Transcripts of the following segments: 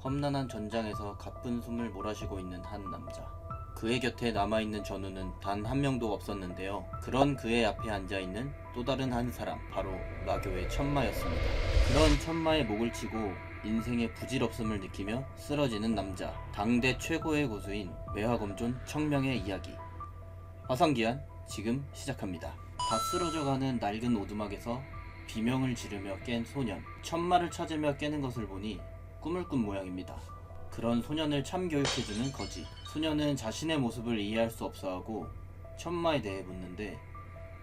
험난한 전장에서 가쁜 숨을 몰아쉬고 있는 한 남자. 그의 곁에 남아있는 전우는 단 한 명도 없었는데요. 그런 그의 앞에 앉아있는 또 다른 한 사람, 바로 마교의 천마였습니다. 그런 천마의 목을 치고 인생의 부질없음을 느끼며 쓰러지는 남자, 당대 최고의 고수인 매화검존 청명의 이야기. 화성기한 지금 시작합니다. 다 쓰러져가는 낡은 오두막에서 비명을 지르며 깬 소년, 천마를 찾으며 깨는 것을 보니 꿈을 꾼 모양입니다. 그런 소년을 참교육해주는 거지. 소년은 자신의 모습을 이해할 수 없어하고 천마에 대해 묻는데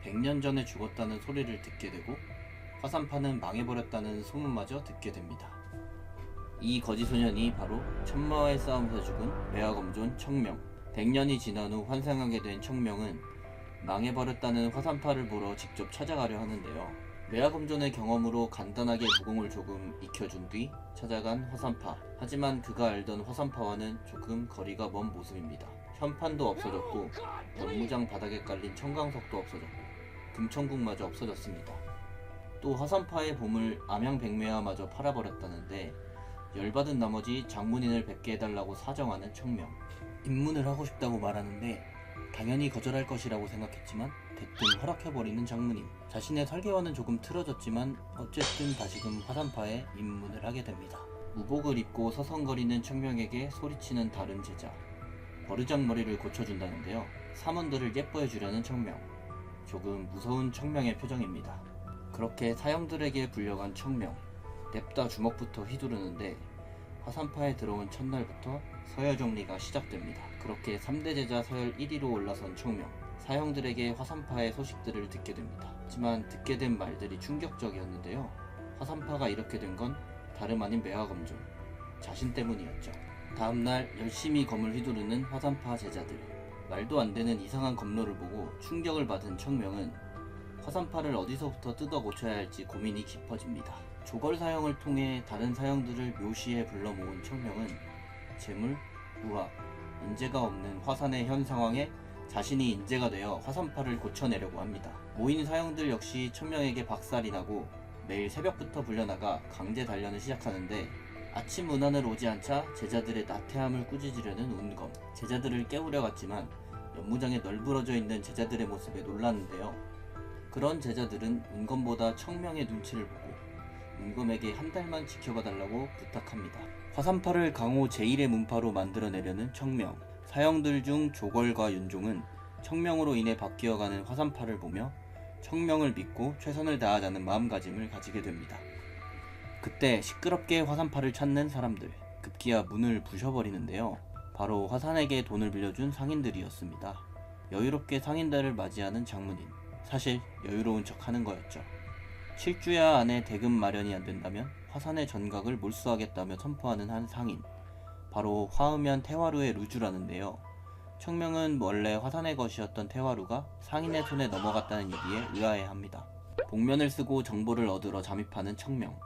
100년 전에 죽었다는 소리를 듣게 되고 화산파는 망해버렸다는 소문마저 듣게 됩니다. 이 거지 소년이 바로 천마와의 싸움에서 죽은 매화검존 청명. 100년이 지난 후 환생하게 된 청명은 망해버렸다는 화산파를 보러 직접 찾아가려 하는데요. 매화검존의 경험으로 간단하게 무공을 조금 익혀준 뒤 찾아간 화산파. 하지만 그가 알던 화산파와는 조금 거리가 먼 모습입니다. 현판도 없어졌고 연무장 바닥에 깔린 청강석도 없어졌고 금천국마저 없어졌습니다. 또 화산파의 보물 암양백매화마저 팔아버렸다는데 열받은 나머지 장문인을 뵙게 해달라고 사정하는 청명. 입문을 하고 싶다고 말하는데 당연히 거절할 것이라고 생각했지만 대뜸 허락해버리는 장문인. 자신의 설계와는 조금 틀어졌지만 어쨌든 다시금 화산파에 입문을 하게 됩니다. 우복을 입고 서성거리는 청명에게 소리치는 다른 제자. 버르장머리를 고쳐준다는데요. 사원들을 예뻐해주려는 청명. 조금 무서운 청명의 표정입니다. 그렇게 사형들에게 불려간 청명. 냅다 주먹부터 휘두르는데 화산파에 들어온 첫날부터 서열 정리가 시작됩니다. 그렇게 3대 제자 서열 1위로 올라선 청명. 사형들에게 화산파의 소식들을 듣게 됩니다. 하지만 듣게 된 말들이 충격적이었는데요. 화산파가 이렇게 된 건 다름 아닌 매화검존 자신 때문이었죠. 다음날 열심히 검을 휘두르는 화산파 제자들. 말도 안 되는 이상한 검로를 보고 충격을 받은 청명은 화산파를 어디서부터 뜯어 고쳐야 할지 고민이 깊어집니다. 조걸 사형을 통해 다른 사형들을 묘시해 불러 모은 청명은 재물, 우화, 인재가 없는 화산의 현 상황에 자신이 인재가 되어 화산파를 고쳐내려고 합니다. 모인 사형들 역시 청명에게 박살이 나고 매일 새벽부터 불려나가 강제 단련을 시작하는데 아침 문안을 오지 않자 제자들의 나태함을 꾸짖으려는 운검. 제자들을 깨우려 갔지만 연무장에 널브러져 있는 제자들의 모습에 놀랐는데요. 그런 제자들은 운검보다 청명의 눈치를 보고 운검에게 한 달만 지켜봐달라고 부탁합니다. 화산파를 강호 제1의 문파로 만들어내려는 청명. 사형들 중 조걸과 윤종은 청명으로 인해 바뀌어가는 화산파를 보며 청명을 믿고 최선을 다하자는 마음가짐을 가지게 됩니다. 그때 시끄럽게 화산파를 찾는 사람들. 급기야 문을 부셔버리는데요. 바로 화산에게 돈을 빌려준 상인들이었습니다. 여유롭게 상인들을 맞이하는 장문인. 사실 여유로운 척 하는 거였죠. 7주야 안에 대금 마련이 안 된다면 화산의 전각을 몰수하겠다며 선포하는 한 상인. 바로 화음연 태화루의 루주라는데요. 청명은 원래 화산의 것이었던 태화루가 상인의 손에 넘어갔다는 얘기에 의아해합니다. 복면을 쓰고 정보를 얻으러 잠입하는 청명.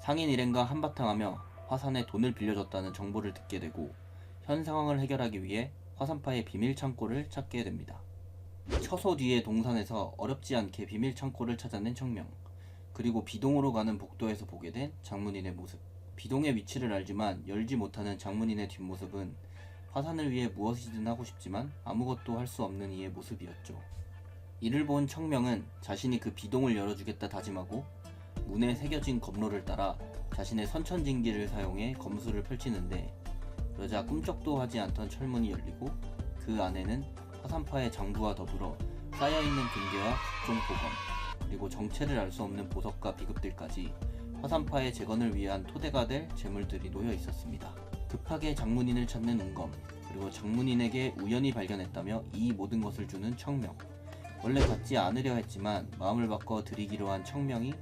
상인 일행과 한바탕하며 화산에 돈을 빌려줬다는 정보를 듣게 되고 현 상황을 해결하기 위해 화산파의 비밀 창고를 찾게 됩니다. 처소 뒤의 동산에서 어렵지 않게 비밀 창고를 찾아낸 청명. 그리고 비동으로 가는 복도에서 보게 된 장문인의 모습. 비동의 위치를 알지만 열지 못하는 장문인의 뒷모습은 화산을 위해 무엇이든 하고 싶지만 아무것도 할 수 없는 이의 모습이었죠. 이를 본 청명은 자신이 그 비동을 열어주겠다 다짐하고 문에 새겨진 검로를 따라 자신의 선천징기를 사용해 검수를 펼치는데 그러자 꿈쩍도 하지 않던 철문이 열리고 그 안에는 화산파의 장부와 더불어 쌓여있는 금괴와 각종 보검, 그리고 정체를 알 수 없는 보석과 비급들까지 화산파의 재건을 위한 토대가 될 재물들이 놓여 있었습니다. 급하게 장문인을 찾는 운검, 그리고 장문인에게 우연히 발견했다며 이 모든 것을 주는 청명. 원래 받지 않으려 했지만 마음을 바꿔 드리기로 한 청명이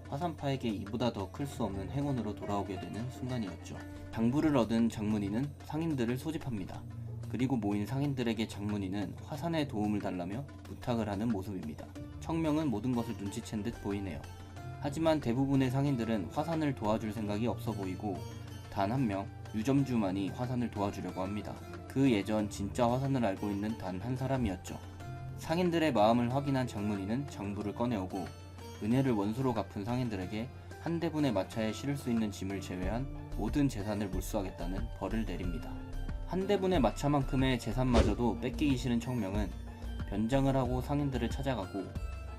화산파에게 이보다 더 클 수 없는 행운으로 돌아오게 되는 순간이었죠. 당부를 얻은 장문인은 상인들을 소집합니다. 그리고 모인 상인들에게 장문인은 화산에 도움을 달라며 부탁을 하는 모습입니다. 청명은 모든 것을 눈치챈 듯 보이네요. 하지만 대부분의 상인들은 화산을 도와줄 생각이 없어 보이고 단 한 명, 유점주만이 화산을 도와주려고 합니다. 그 예전 진짜 화산을 알고 있는 단 한 사람이었죠. 상인들의 마음을 확인한 장문인은 장부를 꺼내오고 은혜를 원수로 갚은 상인들에게 한 대분의 마차에 실을 수 있는 짐을 제외한 모든 재산을 몰수하겠다는 벌을 내립니다. 한 대분의 마차만큼의 재산마저도 뺏기기 싫은 청명은 변장을 하고 상인들을 찾아가고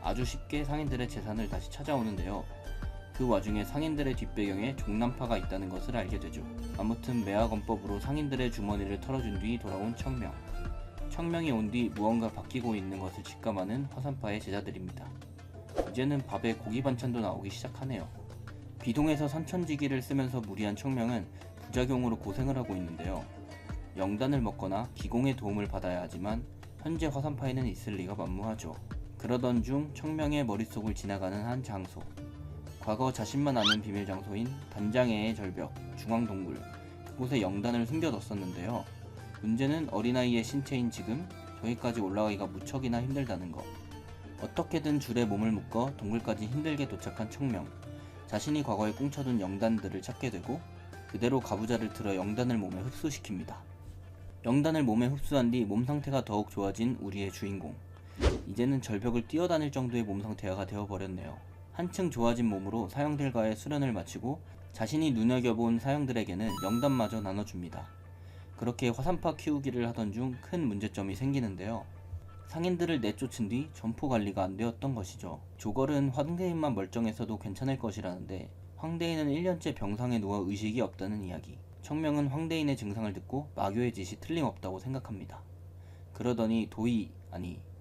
아주 쉽게 상인들의 재산을 다시 찾아오는데요. 그 와중에 상인들의 뒷배경에 종남파가 있다는 것을 알게 되죠. 아무튼 매화검법으로 상인들의 주머니를 털어준 뒤 돌아온 청명. 청명이 온 뒤 무언가 바뀌고 있는 것을 직감하는 화산파의 제자들입니다. 이제는 밥에 고기 반찬도 나오기 시작하네요. 비동에서 선천지기를 쓰면서 무리한 청명은 부작용으로 고생을 하고 있는데요. 영단을 먹거나 기공의 도움을 받아야 하지만 현재 화산파에는 있을 리가 만무하죠. 그러던 중 청명의 머릿속을 지나가는 한 장소. 과거 자신만 아는 비밀 장소인 단장애의 절벽, 중앙동굴, 그곳에 영단을 숨겨뒀었는데요. 문제는 어린아이의 신체인 지금 저기까지 올라가기가 무척이나 힘들다는 것. 어떻게든 줄에 몸을 묶어 동굴까지 힘들게 도착한 청명. 자신이 과거에 꽁쳐둔 영단들을 찾게 되고 그대로 가부좌를 틀어 영단을 몸에 흡수시킵니다. 영단을 몸에 흡수한 뒤 몸 상태가 더욱 좋아진 우리의 주인공. 이제는 절벽을 뛰어다닐 정도의 몸 상태가 되어버렸네요. 한층 좋아진 몸으로 사형들과의 수련을 마치고 자신이 눈여겨본 사형들에게는 영단마저 나눠줍니다. 그렇게 화산파 키우기를 하던 중 큰 문제점이 생기는데요. 상인들을 내쫓은 뒤 점포 관리가 안 되었던 것이죠. 조걸은 황대인만 멀쩡해서도 괜찮을 것이라는데 황대인은 1년째 병상에 누워 의식이 없다는 이야기. 청명은 황대인의 증상을 듣고 마교의 짓이 틀림없다고 생각합니다. 그러더니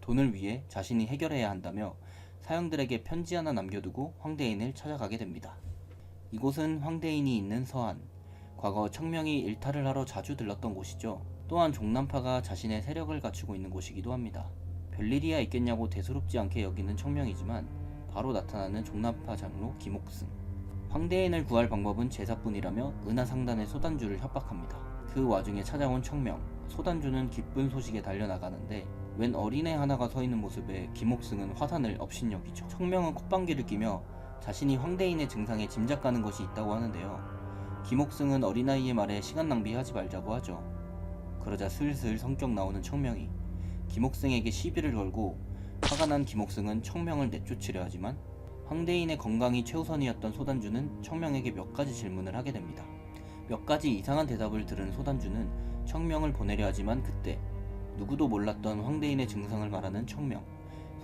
돈을 위해 자신이 해결해야 한다며 사형들에게 편지 하나 남겨두고 황대인을 찾아가게 됩니다. 이곳은 황대인이 있는 서안. 과거 청명이 일탈을 하러 자주 들렀던 곳이죠. 또한 종남파가 자신의 세력을 갖추고 있는 곳이기도 합니다. 별일이야 있겠냐고 대수롭지 않게 여기는 청명이지만 바로 나타나는 종남파 장로 김옥승. 황대인을 구할 방법은 제사뿐이라며 은하상단의 소단주를 협박합니다. 그 와중에 찾아온 청명. 소단주는 기쁜 소식에 달려나가는데 웬 어린애 하나가 서 있는 모습에 김옥승은 화산을 업신여기죠. 청명은 콧방귀를 끼며 자신이 황대인의 증상에 짐작가는 것이 있다고 하는데요. 김옥승은 어린아이의 말에 시간 낭비하지 말자고 하죠. 그러자 슬슬 성격 나오는 청명이 김옥승에게 시비를 걸고 화가 난 김옥승은 청명을 내쫓으려 하지만 황대인의 건강이 최우선이었던 소단주는 청명에게 몇 가지 질문을 하게 됩니다. 몇 가지 이상한 대답을 들은 소단주는 청명을 보내려 하지만 그때 누구도 몰랐던 황대인의 증상을 말하는 청명.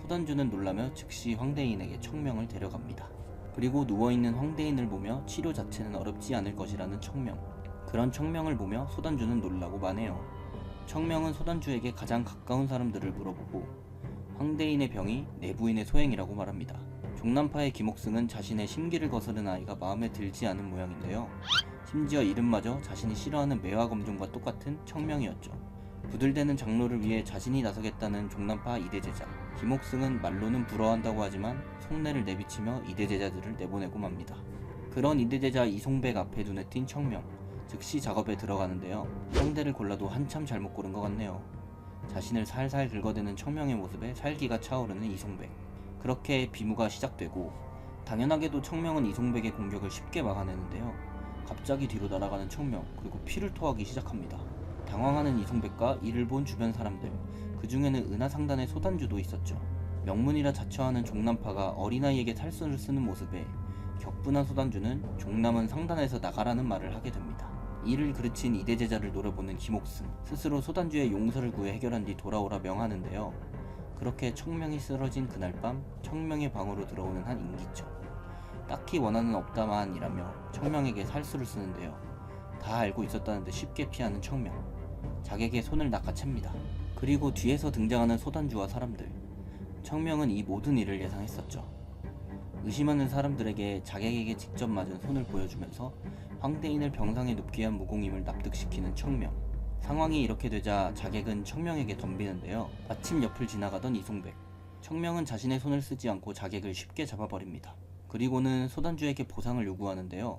소단주는 놀라며 즉시 황대인에게 청명을 데려갑니다. 그리고 누워있는 황대인을 보며 치료 자체는 어렵지 않을 것이라는 청명. 그런 청명을 보며 소단주는 놀라고 마네요. 청명은 소단주에게 가장 가까운 사람들을 물어보고 황대인의 병이 내부인의 소행이라고 말합니다. 종남파의 김옥승은 자신의 심기를 거스른 아이가 마음에 들지 않은 모양인데요. 심지어 이름마저 자신이 싫어하는 매화검종과 똑같은 청명이었죠. 부들대는 장로를 위해 자신이 나서겠다는 종남파 이대제자. 김옥승은 말로는 부러워한다고 하지만 속내를 내비치며 이대제자들을 내보내고 맙니다. 그런 이대제자 이송백 앞에 눈에 띈 청명. 즉시 작업에 들어가는데요. 상대를 골라도 한참 잘못 고른 것 같네요. 자신을 살살 긁어대는 청명의 모습에 살기가 차오르는 이송백. 그렇게 비무가 시작되고 당연하게도 청명은 이송백의 공격을 쉽게 막아내는데요. 갑자기 뒤로 날아가는 청명, 그리고 피를 토하기 시작합니다. 당황하는 이송백과 이를 본 주변 사람들, 그 중에는 은하상단의 소단주도 있었죠. 명문이라 자처하는 종남파가 어린아이에게 탈수를 쓰는 모습에 격분한 소단주는 종남은 상단에서 나가라는 말을 하게 됩니다. 이를 그르친 이대제자를 노려보는 김옥승, 스스로 소단주의 용서를 구해 해결한 뒤 돌아오라 명하는데요. 그렇게 청명이 쓰러진 그날 밤 청명의 방으로 들어오는 한 인기척. 딱히 원한은 없다만이라며 청명에게 살수를 쓰는데요. 다 알고 있었다는데 쉽게 피하는 청명. 자객의 손을 낚아챕니다. 그리고 뒤에서 등장하는 소단주와 사람들. 청명은 이 모든 일을 예상했었죠. 의심하는 사람들에게 자객에게 직접 맞은 손을 보여주면서 황대인을 병상에 눕게 한 무공임을 납득시키는 청명. 상황이 이렇게 되자 자객은 청명에게 덤비는데요. 마침 옆을 지나가던 이송백. 청명은 자신의 손을 쓰지 않고 자객을 쉽게 잡아버립니다. 그리고는 소단주에게 보상을 요구하는데요.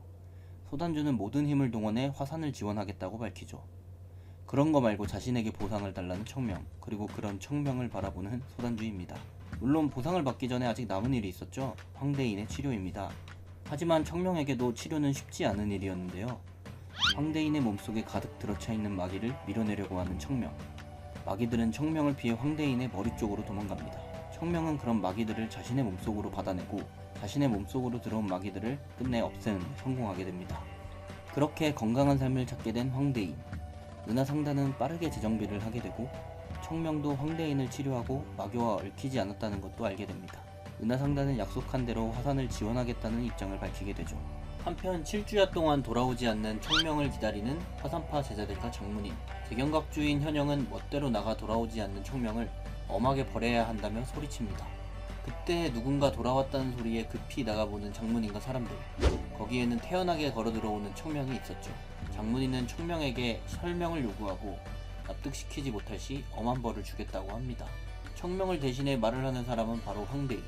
소단주는 모든 힘을 동원해 화산을 지원하겠다고 밝히죠. 그런 거 말고 자신에게 보상을 달라는 청명, 그리고 그런 청명을 바라보는 소단주입니다. 물론 보상을 받기 전에 아직 남은 일이 있었죠. 황대인의 치료입니다. 하지만 청명에게도 치료는 쉽지 않은 일이었는데요. 황대인의 몸속에 가득 들어차 있는 마귀를 밀어내려고 하는 청명. 마귀들은 청명을 피해 황대인의 머리 쪽으로 도망갑니다. 청명은 그런 마귀들을 자신의 몸속으로 받아내고 자신의 몸속으로 들어온 마귀들을 끝내 없애는 데 성공하게 됩니다. 그렇게 건강한 삶을 찾게 된 황대인. 은하상단은 빠르게 재정비를 하게 되고 청명도 황대인을 치료하고 마교와 얽히지 않았다는 것도 알게 됩니다. 은하상단은 약속한 대로 화산을 지원하겠다는 입장을 밝히게 되죠. 한편 7주야 동안 돌아오지 않는 청명을 기다리는 화산파 제자들과 장문인, 재경각주인 현영은 멋대로 나가 돌아오지 않는 청명을 엄하게 벌해야 한다며 소리칩니다. 그때 누군가 돌아왔다는 소리에 급히 나가보는 장문인과 사람들, 거기에는 태연하게 걸어들어오는 청명이 있었죠. 장문인은 청명에게 설명을 요구하고 납득시키지 못할 시 엄한 벌을 주겠다고 합니다. 청명을 대신해 말을 하는 사람은 바로 황대인.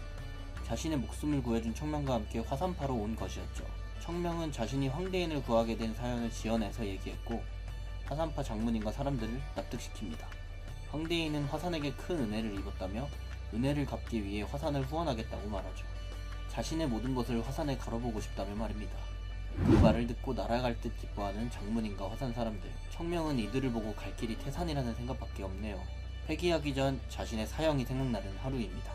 자신의 목숨을 구해준 청명과 함께 화산파로 온 것이었죠. 청명은 자신이 황대인을 구하게 된 사연을 지어내서 얘기했고 화산파 장문인과 사람들을 납득시킵니다. 황대인은 화산에게 큰 은혜를 입었다며 은혜를 갚기 위해 화산을 후원하겠다고 말하죠. 자신의 모든 것을 화산에 걸어보고 싶다며 말입니다. 그 말을 듣고 날아갈 듯 기뻐하는 장문인과 화산 사람들, 청명은 이들을 보고 갈 길이 태산이라는 생각밖에 없네요. 회귀하기 전 자신의 사형이 생각나는 하루입니다.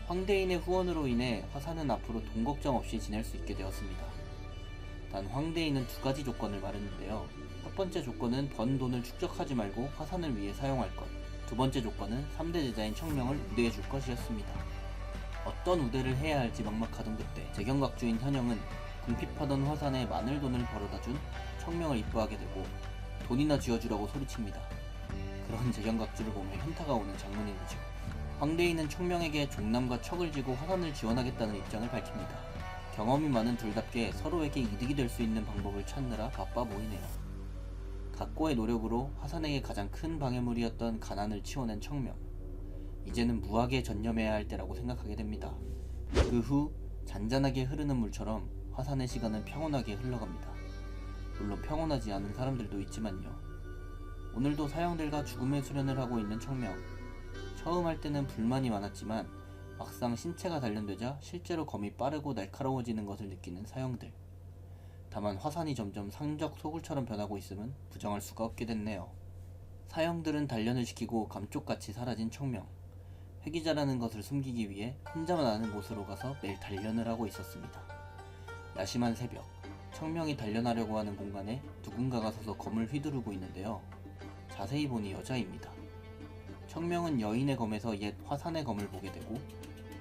황대인의 후원으로 인해 화산은 앞으로 돈 걱정 없이 지낼 수 있게 되었습니다. 단 황대인은 두 가지 조건을 말했는데요. 첫 번째 조건은 번 돈을 축적하지 말고 화산을 위해 사용할 것, 두 번째 조건은 3대 제자인 청명을 우대해 줄 것이었습니다. 어떤 우대를 해야 할지 막막하던 그때 재경각주인 현영은 궁핍하던 화산에 마늘 돈을 벌어다 준 청명을 이뻐하게 되고 돈이나 쥐어주라고 소리칩니다. 그런 재경각주를 보며 현타가 오는 장문인이죠. 황대인은 청명에게 종남과 척을 지고 화산을 지원하겠다는 입장을 밝힙니다. 경험이 많은 둘답게 서로에게 이득이 될 수 있는 방법을 찾느라 바빠 보이네요. 각고의 노력으로 화산에게 가장 큰 방해물이었던 가난을 치워낸 청명. 이제는 무학에 전념해야 할 때라고 생각하게 됩니다. 그 후 잔잔하게 흐르는 물처럼 화산의 시간은 평온하게 흘러갑니다. 물론 평온하지 않은 사람들도 있지만요. 오늘도 사형들과 죽음의 수련을 하고 있는 청명. 처음 할 때는 불만이 많았지만 막상 신체가 단련되자 실제로 검이 빠르고 날카로워지는 것을 느끼는 사형들. 다만 화산이 점점 상적 소굴처럼 변하고 있음은 부정할 수가 없게 됐네요. 사형들은 단련을 시키고 감쪽같이 사라진 청명. 회기자라는 것을 숨기기 위해 혼자만 아는 곳으로 가서 매일 단련을 하고 있었습니다. 야심한 새벽, 청명이 단련하려고 하는 공간에 누군가가 서서 검을 휘두르고 있는데요. 자세히 보니 여자입니다. 청명은 여인의 검에서 옛 화산의 검을 보게 되고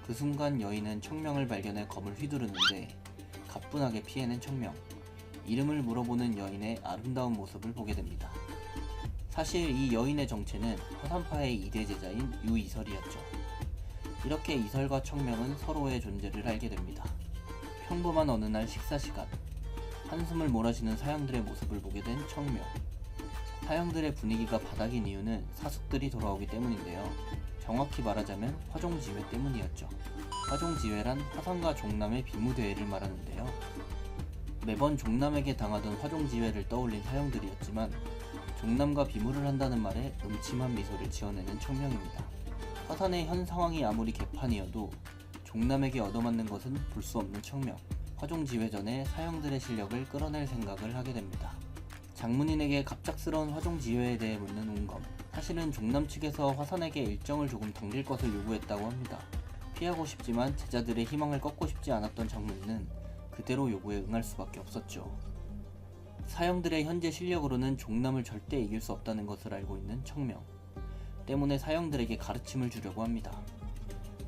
그 순간 여인은 청명을 발견해 검을 휘두르는데 가뿐하게 피해낸 청명. 이름을 물어보는 여인의 아름다운 모습을 보게 됩니다. 사실 이 여인의 정체는 화산파의 2대 제자인 유이설이었죠. 이렇게 이설과 청명은 서로의 존재를 알게 됩니다. 평범한 어느 날 식사 시간, 한숨을 몰아쉬는 사형들의 모습을 보게 된 청명. 사형들의 분위기가 바닥인 이유는 사숙들이 돌아오기 때문인데요. 정확히 말하자면 화종지회 때문이었죠. 화종지회란 화산과 종남의 비무대회를 말하는데요. 매번 종남에게 당하던 화종지회를 떠올린 사형들이었지만 종남과 비무를 한다는 말에 음침한 미소를 지어내는 청명입니다. 화산의 현 상황이 아무리 개판이어도 종남에게 얻어맞는 것은 볼 수 없는 청명. 화종지회 전에 사형들의 실력을 끌어낼 생각을 하게 됩니다. 장문인에게 갑작스러운 화종지회에 대해 묻는 운검. 사실은 종남 측에서 화산에게 일정을 조금 당길 것을 요구했다고 합니다. 피하고 싶지만 제자들의 희망을 꺾고 싶지 않았던 장문인은 그대로 요구에 응할 수밖에 없었죠. 사형들의 현재 실력으로는 종남을 절대 이길 수 없다는 것을 알고 있는 청명. 때문에 사형들에게 가르침을 주려고 합니다.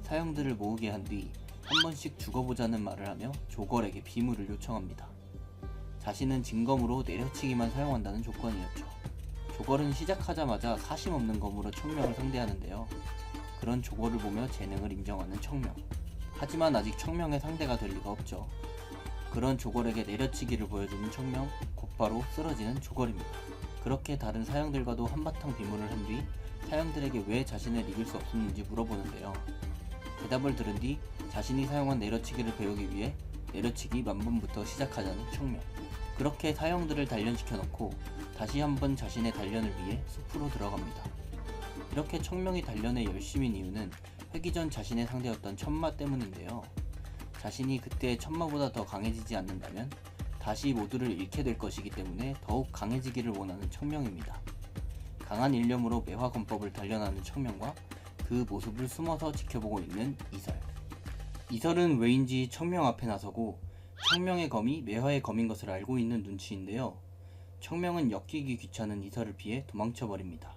사형들을 모으게 한 뒤 한 번씩 죽어보자는 말을 하며 조걸에게 비무를 요청합니다. 자신은 진검으로 내려치기만 사용한다는 조건이었죠. 조걸은 시작하자마자 사심없는 검으로 청명을 상대하는데요. 그런 조걸을 보며 재능을 인정하는 청명. 하지만 아직 청명의 상대가 될 리가 없죠. 그런 조걸에게 내려치기를 보여주는 청명, 곧바로 쓰러지는 조걸입니다. 그렇게 다른 사형들과도 한바탕 비무를 한 뒤 사형들에게 왜 자신을 이길 수 없었는지 물어보는데요. 대답을 들은 뒤 자신이 사용한 내려치기를 배우기 위해 내려치기 만번부터 시작하자는 청명. 그렇게 사형들을 단련시켜 놓고 다시 한번 자신의 단련을 위해 숲으로 들어갑니다. 이렇게 청명이 단련에 열심인 이유는 회기 전 자신의 상대였던 천마 때문인데요. 자신이 그때의 천마보다 더 강해지지 않는다면 다시 모두를 잃게 될 것이기 때문에 더욱 강해지기를 원하는 청명입니다. 강한 일념으로 매화검법을 단련하는 청명과 그 모습을 숨어서 지켜보고 있는 이설. 이설은 왜인지 청명 앞에 나서고 청명의 검이 매화의 검인 것을 알고 있는 눈치인데요. 청명은 엮이기 귀찮은 이설을 피해 도망쳐버립니다.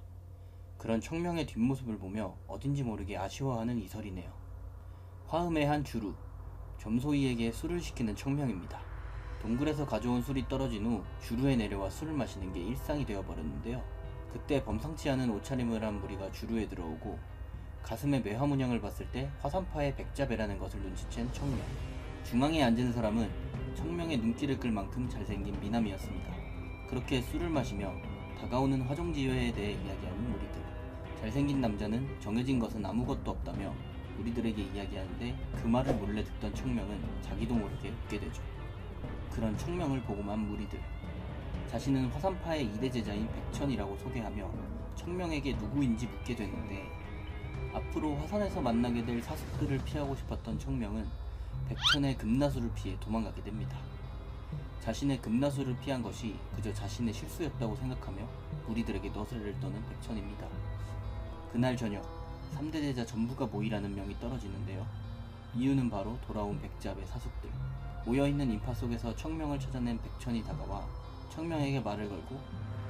그런 청명의 뒷모습을 보며 어딘지 모르게 아쉬워하는 이설이네요. 화음의 한 주루, 점소이에게 술을 시키는 청명입니다. 동굴에서 가져온 술이 떨어진 후 주루에 내려와 술을 마시는 게 일상이 되어버렸는데요. 그때 범상치 않은 옷차림을 한 무리가 주루에 들어오고 가슴에 매화 문양을 봤을 때 화산파의 백자배라는 것을 눈치챈 청명. 중앙에 앉은 사람은 청명의 눈길을 끌 만큼 잘생긴 미남이었습니다. 그렇게 술을 마시며 다가오는 화종지회에 대해 이야기하는 무리들. 잘생긴 남자는 정해진 것은 아무것도 없다며 우리들에게 이야기하는데 그 말을 몰래 듣던 청명은 자기도 모르게 웃게 되죠. 그런 청명을 보고만 무리들. 자신은 화산파의 2대 제자인 백천이라고 소개하며 청명에게 누구인지 묻게 되는데 앞으로 화산에서 만나게 될 사숙들을 피하고 싶었던 청명은 백천의 금나수를 피해 도망가게 됩니다. 자신의 금나수를 피한 것이 그저 자신의 실수였다고 생각하며 무리들에게 너스레를 떠는 백천입니다. 그날 저녁 3대 제자 전부가 모이라는 명이 떨어지는데요. 이유는 바로 돌아온 백잡의 사숙들. 모여있는 인파 속에서 청명을 찾아낸 백천이 다가와 청명에게 말을 걸고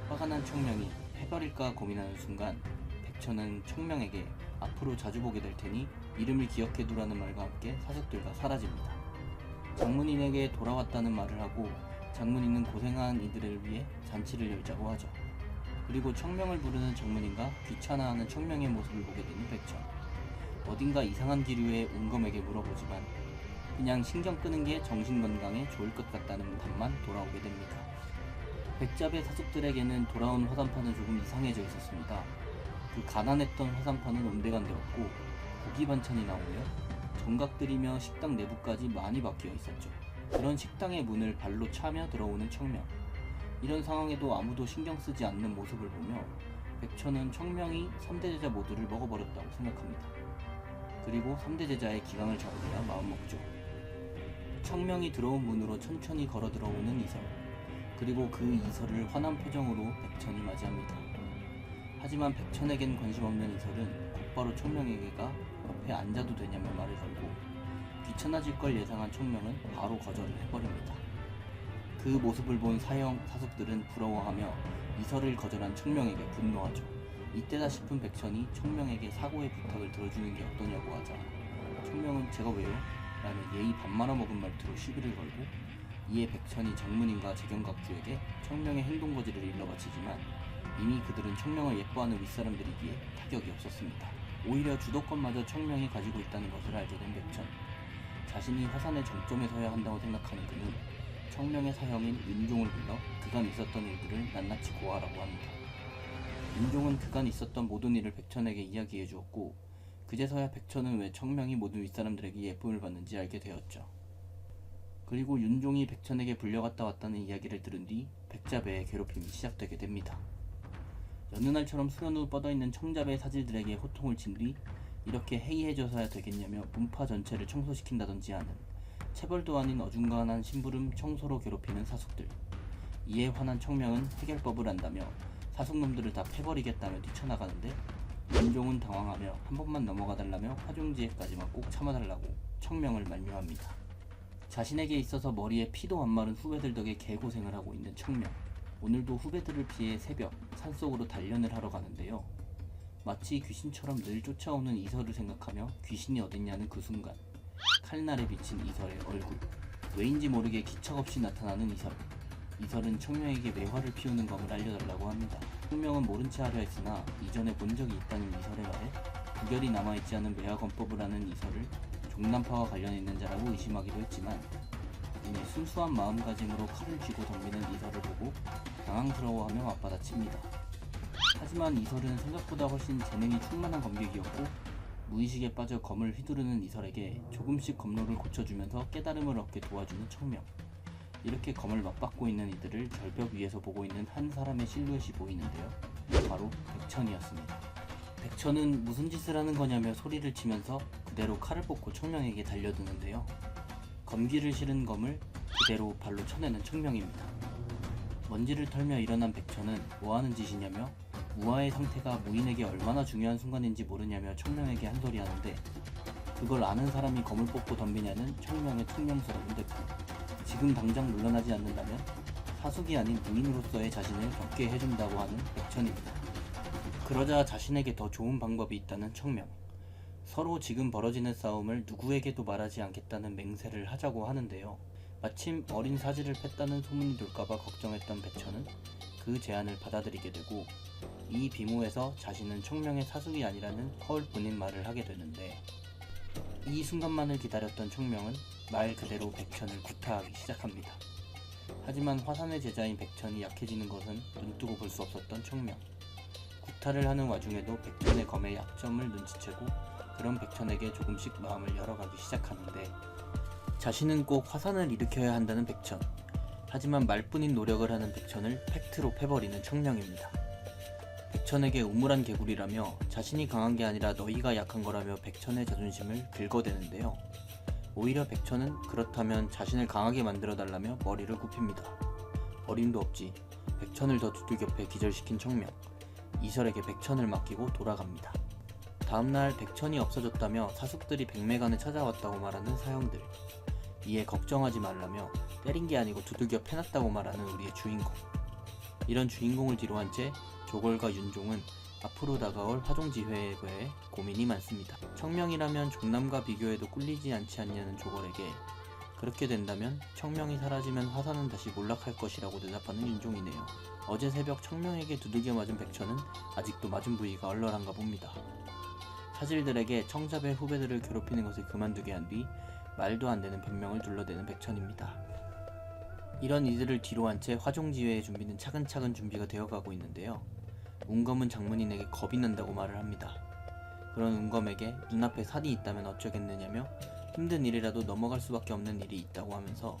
화가 난 청명이 해버릴까 고민하는 순간 백천은 청명에게 앞으로 자주 보게 될 테니 이름을 기억해두라는 말과 함께 사숙들과 사라집니다. 장문인에게 돌아왔다는 말을 하고 장문인은 고생한 이들을 위해 잔치를 열자고 하죠. 그리고 청명을 부르는 장문인과 귀찮아하는 청명의 모습을 보게 되는 백천. 어딘가 이상한 기류의 운검에게 물어보지만 그냥 신경 끄는 게 정신건강에 좋을 것 같다는 답만 돌아오게 됩니다. 백잡의 사숙들에게는 돌아온 화산파는 조금 이상해져 있었습니다. 그 가난했던 화산파는 온데간데없고 고기 반찬이 나오며 정각들이며 식당 내부까지 많이 바뀌어 있었죠. 그런 식당의 문을 발로 차며 들어오는 청명. 이런 상황에도 아무도 신경 쓰지 않는 모습을 보며 백천은 청명이 3대 제자 모두를 먹어버렸다고 생각합니다. 그리고 3대 제자의 기강을 잡으려 마음먹죠. 청명이 들어온 문으로 천천히 걸어 들어오는 이설. 그리고 그 이설을 환한 표정으로 백천이 맞이합니다. 하지만 백천에겐 관심 없는 이설은 곧바로 청명에게가 옆에 앉아도 되냐며 말을 걸고 귀찮아질 걸 예상한 청명은 바로 거절을 해버립니다. 그 모습을 본 사형 사숙들은 부러워하며 이설을 거절한 청명에게 분노하죠. 이때다 싶은 백천이 청명에게 사고의 부탁을 들어주는 게 어떠냐고 하자 청명은 제가 왜요? 라는 예의 밥 말아먹은 말투로 시비를 걸고 이에 백천이 장문인과 재경각주에게 청명의 행동거지를 일러바치지만 이미 그들은 청명을 예뻐하는 윗사람들이기에 타격이 없었습니다. 오히려 주도권마저 청명이 가지고 있다는 것을 알게 된 백천. 자신이 화산의 정점에 서야 한다고 생각하는 그는 청명의 사형인 윤종을 불러 그간 있었던 일들을 낱낱이 고하라고 합니다. 윤종은 그간 있었던 모든 일을 백천에게 이야기해 주었고 그제서야 백천은 왜 청명이 모든 윗사람들에게 예쁨을 받는지 알게 되었죠. 그리고 윤종이 백천에게 불려갔다 왔다는 이야기를 들은 뒤 백잡의 괴롭힘이 시작되게 됩니다. 여느 날처럼 수면 후 뻗어있는 청잡의 사질들에게 호통을 친 뒤 이렇게 해이해져서야 되겠냐며 문파 전체를 청소시킨다든지 하는 체벌도 아닌 어중간한 심부름 청소로 괴롭히는 사숙들. 이에 화난 청명은 해결법을 안다며 사숙놈들을 다 패버리겠다며 뛰쳐나가는데 윤종은 당황하며 한 번만 넘어가달라며 화종지에까지만 꼭 참아달라고 청명을 만류합니다. 자신에게 있어서 머리에 피도 안 마른 후배들 덕에 개고생을 하고 있는 청명. 오늘도 후배들을 피해 새벽 산속으로 단련을 하러 가는데요. 마치 귀신처럼 늘 쫓아오는 이설을 생각하며 귀신이 어딨냐는 그 순간 칼날에 비친 이설의 얼굴. 왜인지 모르게 기척없이 나타나는 이설. 이설은 청명에게 매화를 피우는 검을 알려달라고 합니다. 청명은 모른 채 하려 했으나 이전에 본 적이 있다는 이설의 말에 구결이 남아있지 않은 매화검법을 하는 이설을 종남파와 관련 있는 자라고 의심하기도 했지만 이내 순수한 마음가짐으로 칼을 쥐고 덤비는 이설을 보고 당황스러워하며 맞받아칩니다. 하지만 이설은 생각보다 훨씬 재능이 충만한 검객이었고 무의식에 빠져 검을 휘두르는 이설에게 조금씩 검로를 고쳐주면서 깨달음을 얻게 도와주는 청명. 이렇게 검을 맞받고 있는 이들을 절벽 위에서 보고 있는 한 사람의 실루엣이 보이는데요. 바로 백천이었습니다. 백천은 무슨 짓을 하는 거냐며 소리를 치면서 그대로 칼을 뽑고 청명에게 달려드는데요. 검기를 실은 검을 그대로 발로 쳐내는 청명입니다. 먼지를 털며 일어난 백천은 뭐하는 짓이냐며 우아의 상태가 무인에게 얼마나 중요한 순간인지 모르냐며 청명에게 한 소리 하는데 그걸 아는 사람이 검을 뽑고 덤비냐는 청명의 퉁명스러운 대표. 지금 당장 물러나지 않는다면 사숙이 아닌 무인으로서의 자신을 겪게 해준다고 하는 백천입니다. 그러자 자신에게 더 좋은 방법이 있다는 청명. 서로 지금 벌어지는 싸움을 누구에게도 말하지 않겠다는 맹세를 하자고 하는데요. 마침 어린 사지를 팼다는 소문이 돌까봐 걱정했던 백천은 그 제안을 받아들이게 되고 이 비모에서 자신은 청명의 사숙이 아니라는 허울뿐인 말을 하게 되는데 이 순간만을 기다렸던 청명은 말 그대로 백천을 구타하기 시작합니다. 하지만 화산의 제자인 백천이 약해지는 것은 눈뜨고 볼 수 없었던 청명. 구타를 하는 와중에도 백천의 검의 약점을 눈치채고 그런 백천에게 조금씩 마음을 열어가기 시작하는데 자신은 꼭 화산을 일으켜야 한다는 백천. 하지만 말뿐인 노력을 하는 백천을 팩트로 패버리는 청명입니다. 백천에게 우물한 개구리라며 자신이 강한 게 아니라 너희가 약한 거라며 백천의 자존심을 긁어대는데요. 오히려 백천은 그렇다면 자신을 강하게 만들어달라며 머리를 굽힙니다. 어림도 없지. 백천을 더 두들겨 패 기절시킨 청명. 이설에게 백천을 맡기고 돌아갑니다. 다음날 백천이 없어졌다며 사숙들이 백매간을 찾아왔다고 말하는 사형들. 이에 걱정하지 말라며 때린 게 아니고 두들겨 패놨다고 말하는 우리의 주인공. 이런 주인공을 뒤로한 채 조걸과 윤종은 앞으로 다가올 화종지회에 대해 고민이 많습니다. 청명이라면 종남과 비교해도 꿀리지 않지 않냐는 조걸에게 그렇게 된다면 청명이 사라지면 화산은 다시 몰락할 것이라고 대답하는 윤종이네요. 어제 새벽 청명에게 두들겨 맞은 백천은 아직도 맞은 부위가 얼얼한가 봅니다. 사질들에게 청잡의 후배들을 괴롭히는 것을 그만두게 한 뒤 말도 안 되는 변명을 둘러대는 백천입니다. 이런 이들을 뒤로한 채 화종지회의 준비는 차근차근 준비가 되어가고 있는데요. 운검은 장문인에게 겁이 난다고 말을 합니다. 그런 운검에게 눈앞에 산이 있다면 어쩌겠느냐며 힘든 일이라도 넘어갈 수밖에 없는 일이 있다고 하면서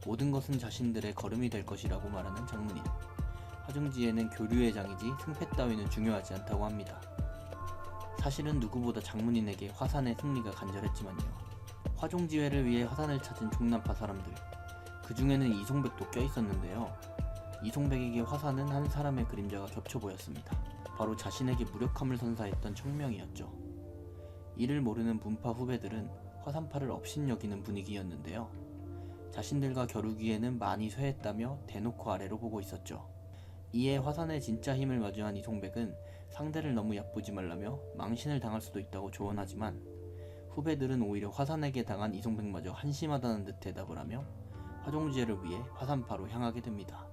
모든 것은 자신들의 걸음이 될 것이라고 말하는 장문인. 화종지회는 교류의 장이지 승패 따위는 중요하지 않다고 합니다. 사실은 누구보다 장문인에게 화산의 승리가 간절했지만요. 화종지회를 위해 화산을 찾은 중남파 사람들. 그 중에는 이송백도 껴있었는데요. 이송백에게 화산은 한 사람의 그림자가 겹쳐 보였습니다. 바로 자신에게 무력함을 선사했던 청명이었죠. 이를 모르는 문파 후배들은 화산파를 업신여기는 분위기였는데요. 자신들과 겨루기에는 많이 쇠했다며 대놓고 아래로 보고 있었죠. 이에 화산의 진짜 힘을 마주한 이송백은 상대를 너무 얕보지 말라며 망신을 당할 수도 있다고 조언하지만 후배들은 오히려 화산에게 당한 이송백마저 한심하다는 듯 대답을 하며 화종지회를 위해 화산파로 향하게 됩니다.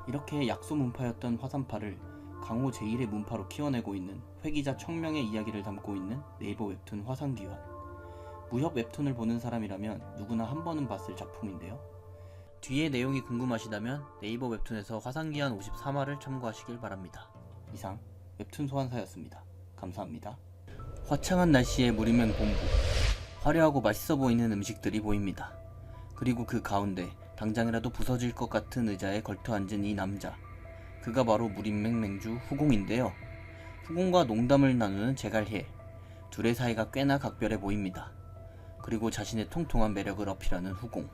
이렇게 약소문파였던 화산파를 강호 제1의 문파로 키워내고 있는 회기자 청명의 이야기를 담고 있는 네이버 웹툰 화산귀환. 무협 웹툰을 보는 사람이라면 누구나 한 번은 봤을 작품인데요. 뒤에 내용이 궁금하시다면 네이버 웹툰에서 화산귀환 54화를 참고하시길 바랍니다. 이상 웹툰 소환사였습니다. 감사합니다. 화창한 날씨에 무리면 본부. 화려하고 맛있어 보이는 음식들이 보입니다. 그리고 그 가운데 당장이라도 부서질 것 같은 의자에 걸터 앉은 이 남자. 그가 바로 무림맹 맹주 후공인데요. 후공과 농담을 나누는 제갈해. 둘의 사이가 꽤나 각별해 보입니다. 그리고 자신의 통통한 매력을 어필하는 후공.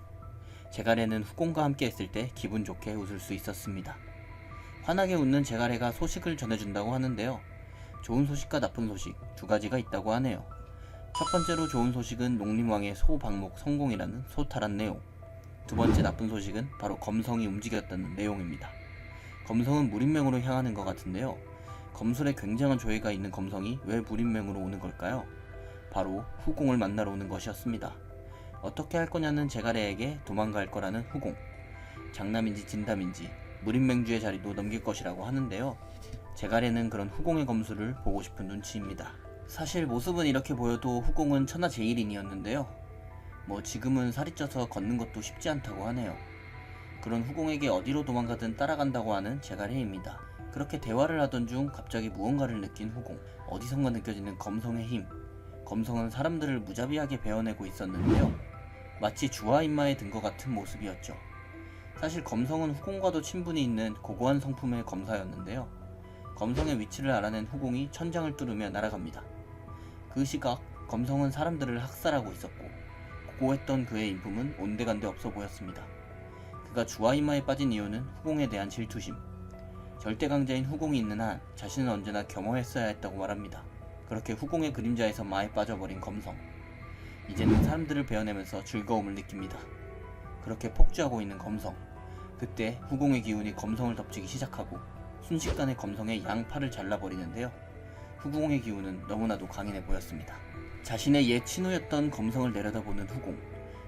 제갈해는 후공과 함께 했을 때 기분 좋게 웃을 수 있었습니다. 환하게 웃는 제갈해가 소식을 전해준다고 하는데요. 좋은 소식과 나쁜 소식 두 가지가 있다고 하네요. 첫 번째로 좋은 소식은 농림왕의 소 방목 성공이라는 소탈한 내용. 두 번째 나쁜 소식은 바로 검성이 움직였다는 내용입니다. 검성은 무림맹으로 향하는 것 같은데요. 검술에 굉장한 조예가 있는 검성이 왜 무림맹으로 오는 걸까요? 바로 후공을 만나러 오는 것이었습니다. 어떻게 할 거냐는 제갈해에게 도망갈 거라는 후공. 장남인지 진담인지 무림맹주의 자리도 넘길 것이라고 하는데요. 제갈해는 그런 후공의 검술을 보고 싶은 눈치입니다. 사실 모습은 이렇게 보여도 후공은 천하제일인이었는데요. 지금은 살이 쪄서 걷는 것도 쉽지 않다고 하네요. 그런 후공에게 어디로 도망가든 따라간다고 하는 제갈해입니다. 그렇게 대화를 하던 중 갑자기 무언가를 느낀 후공. 어디선가 느껴지는 검성의 힘. 검성은 사람들을 무자비하게 베어내고 있었는데요. 마치 주화인마에 든 것 같은 모습이었죠. 사실 검성은 후공과도 친분이 있는 고고한 성품의 검사였는데요. 검성의 위치를 알아낸 후공이 천장을 뚫으며 날아갑니다. 그 시각 검성은 사람들을 학살하고 있었고 고고했던 그의 인품은 온데간데 없어 보였습니다. 그가 주화인마에 빠진 이유는 후공에 대한 질투심. 절대강자인 후공이 있는 한 자신은 언제나 겸허했어야 했다고 말합니다. 그렇게 후공의 그림자에서 마에 빠져버린 검성. 이제는 사람들을 베어내면서 즐거움을 느낍니다. 그렇게 폭주하고 있는 검성. 그때 후공의 기운이 검성을 덮치기 시작하고 순식간에 검성의 양팔을 잘라버리는데요. 후공의 기운은 너무나도 강인해 보였습니다. 자신의 옛 친구였던 검성을 내려다보는 후공,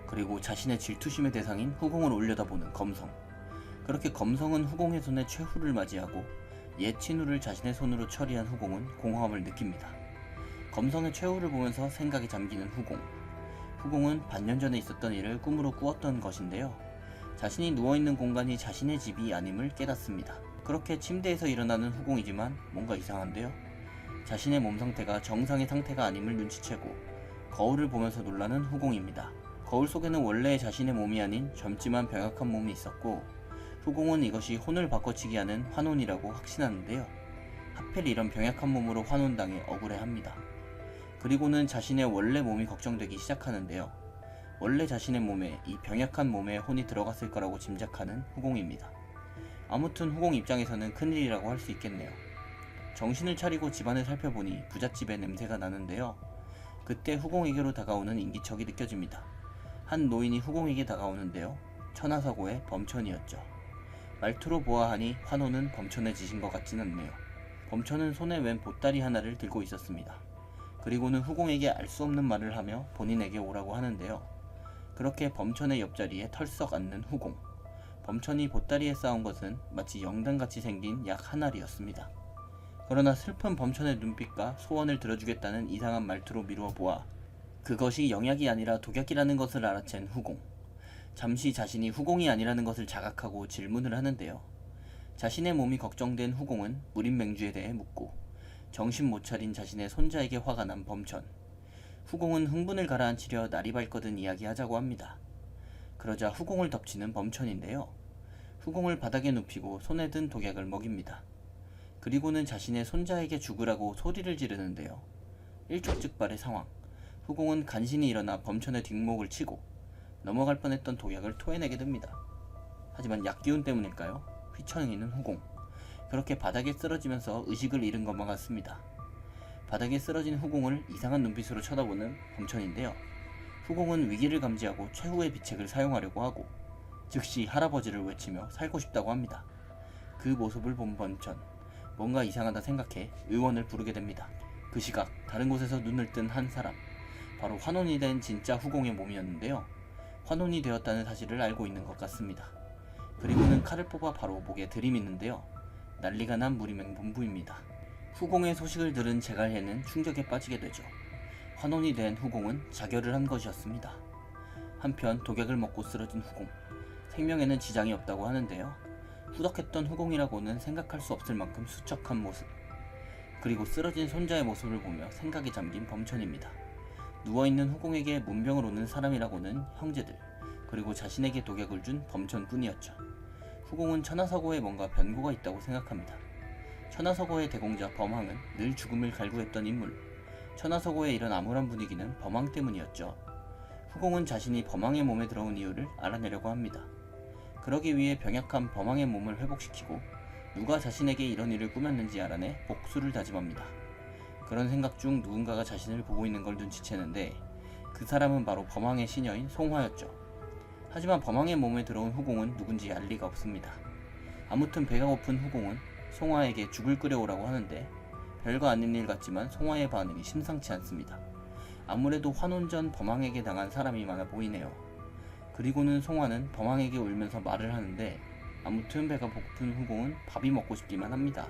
그리고 자신의 질투심의 대상인 후공을 올려다보는 검성. 그렇게 검성은 후공의 손에 최후를 맞이하고 옛 친구를 자신의 손으로 처리한 후공은 공허함을 느낍니다. 검성의 최후를 보면서 생각에 잠기는 후공. 후공은 반년 전에 있었던 일을 꿈으로 꾸었던 것인데요. 자신이 누워있는 공간이 자신의 집이 아님을 깨닫습니다. 그렇게 침대에서 일어나는 후공이지만 뭔가 이상한데요. 자신의 몸 상태가 정상의 상태가 아님을 눈치채고 거울을 보면서 놀라는 후공입니다. 거울 속에는 원래 자신의 몸이 아닌 젊지만 병약한 몸이 있었고, 후공은 이것이 혼을 바꿔치기 하는 환혼이라고 확신하는데요. 하필 이런 병약한 몸으로 환혼당해 억울해합니다. 그리고는 자신의 원래 몸이 걱정되기 시작하는데요. 원래 자신의 몸에 이 병약한 몸에 혼이 들어갔을 거라고 짐작하는 후공입니다. 아무튼 후공 입장에서는 큰일이라고 할 수 있겠네요. 정신을 차리고 집안을 살펴보니 부잣집의 냄새가 나는데요. 그때 후공에게로 다가오는 인기척이 느껴집니다. 한 노인이 후공에게 다가오는데요. 천하사고의 범천이었죠. 말투로 보아하니 환호는 범천의 짓인 것 같진 않네요. 범천은 손에 웬 보따리 하나를 들고 있었습니다. 그리고는 후공에게 알 수 없는 말을 하며 본인에게 오라고 하는데요. 그렇게 범천의 옆자리에 털썩 앉는 후공. 범천이 보따리에 쌓은 것은 마치 영단같이 생긴 약 한 알이었습니다. 그러나 슬픈 범천의 눈빛과 소원을 들어주겠다는 이상한 말투로 미루어 보아 그것이 영약이 아니라 독약이라는 것을 알아챈 후공. 잠시 자신이 후공이 아니라는 것을 자각하고 질문을 하는데요. 자신의 몸이 걱정된 후공은 무린 맹주에 대해 묻고 정신 못 차린 자신의 손자에게 화가 난 범천. 후공은 흥분을 가라앉히려 날이 밝거든 이야기하자고 합니다. 그러자 후공을 덮치는 범천인데요. 후공을 바닥에 눕히고 손에 든 독약을 먹입니다. 그리고는 자신의 손자에게 죽으라고 소리를 지르는데요. 일촉즉발의 상황. 후공은 간신히 일어나 범천의 뒷목을 치고 넘어갈 뻔했던 독약을 토해내게 됩니다. 하지만 약기운 때문일까요? 휘청이는 후공. 그렇게 바닥에 쓰러지면서 의식을 잃은 것만 같습니다. 바닥에 쓰러진 후공을 이상한 눈빛으로 쳐다보는 범천인데요. 후공은 위기를 감지하고 최후의 비책을 사용하려고 하고 즉시 할아버지를 외치며 살고 싶다고 합니다. 그 모습을 본 범천. 뭔가 이상하다 생각해 의원을 부르게 됩니다. 그 시각 다른 곳에서 눈을 뜬 한 사람. 바로 환혼이 된 진짜 후공의 몸이었는데요. 환혼이 되었다는 사실을 알고 있는 것 같습니다. 그리고는 칼을 뽑아 바로 목에 들이미는데요. 난리가 난 무리맹 본부입니다. 후공의 소식을 들은 제갈해는 충격에 빠지게 되죠. 환혼이 된 후공은 자결을 한 것이었습니다. 한편 독약을 먹고 쓰러진 후공. 생명에는 지장이 없다고 하는데요. 후덕했던 후공이라고는 생각할 수 없을 만큼 수척한 모습. 그리고 쓰러진 손자의 모습을 보며 생각에 잠긴 범천입니다. 누워있는 후공에게 문병을 오는 사람이라고는 형제들, 그리고 자신에게 독약을 준 범천뿐이었죠. 후공은 천하서고에 뭔가 변고가 있다고 생각합니다. 천하서고의 대공자 범항은 늘 죽음을 갈구했던 인물. 천하서고의 이런 암울한 분위기는 범항 때문이었죠. 후공은 자신이 범항의 몸에 들어온 이유를 알아내려고 합니다. 그러기 위해 병약한 범항의 몸을 회복시키고 누가 자신에게 이런 일을 꾸몄는지 알아내 복수를 다짐합니다. 그런 생각 중 누군가가 자신을 보고 있는 걸 눈치채는데 그 사람은 바로 범항의 시녀인 송화였죠. 하지만 범항의 몸에 들어온 후공은 누군지 알 리가 없습니다. 아무튼 배가 고픈 후공은 송화에게 죽을 끓여오라고 하는데 별거 아닌 일 같지만 송화의 반응이 심상치 않습니다. 아무래도 환혼 전 범항에게 당한 사람이 많아 보이네요. 그리고는 송화는 범항에게 울면서 말을 하는데 아무튼 배가 고픈 후공은 밥이 먹고 싶기만 합니다.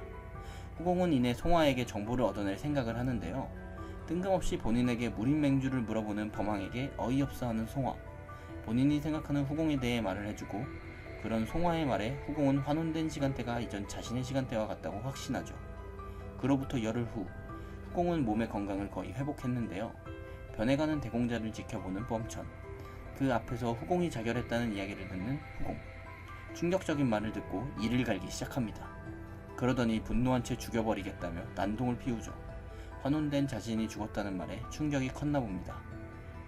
후공은 이내 송화에게 정보를 얻어낼 생각을 하는데요. 뜬금없이 본인에게 무린 맹주를 물어보는 범항에게 어이없어하는 송화. 본인이 생각하는 후공에 대해 말을 해주고 그런 송화의 말에 후공은 환혼된 시간대가 이전 자신의 시간대와 같다고 확신하죠. 그로부터 열흘 후 후공은 몸의 건강을 거의 회복했는데요. 변해가는 대공자를 지켜보는 범천. 그 앞에서 후공이 자결했다는 이야기를 듣는 후공. 충격적인 말을 듣고 이를 갈기 시작합니다. 그러더니 분노한 채 죽여버리겠다며 난동을 피우죠. 환혼된 자신이 죽었다는 말에 충격이 컸나 봅니다.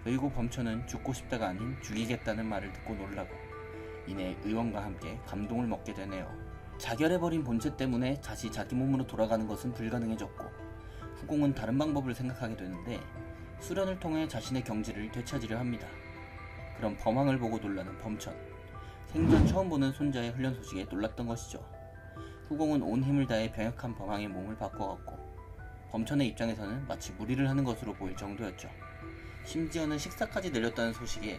그리고 범천은 죽고 싶다가 아닌 죽이겠다는 말을 듣고 놀라고 이내 의원과 함께 감동을 먹게 되네요. 자결해버린 본체 때문에 다시 자기 몸으로 돌아가는 것은 불가능해졌고 후공은 다른 방법을 생각하게 되는데 수련을 통해 자신의 경지를 되찾으려 합니다. 그런 범항을 보고 놀라는 범천. 생전 처음 보는 손자의 훈련 소식에 놀랐던 것이죠. 후공은 온 힘을 다해 병약한 범항의 몸을 바꿔갔고 범천의 입장에서는 마치 무리를 하는 것으로 보일 정도였죠. 심지어는 식사까지 내렸다는 소식에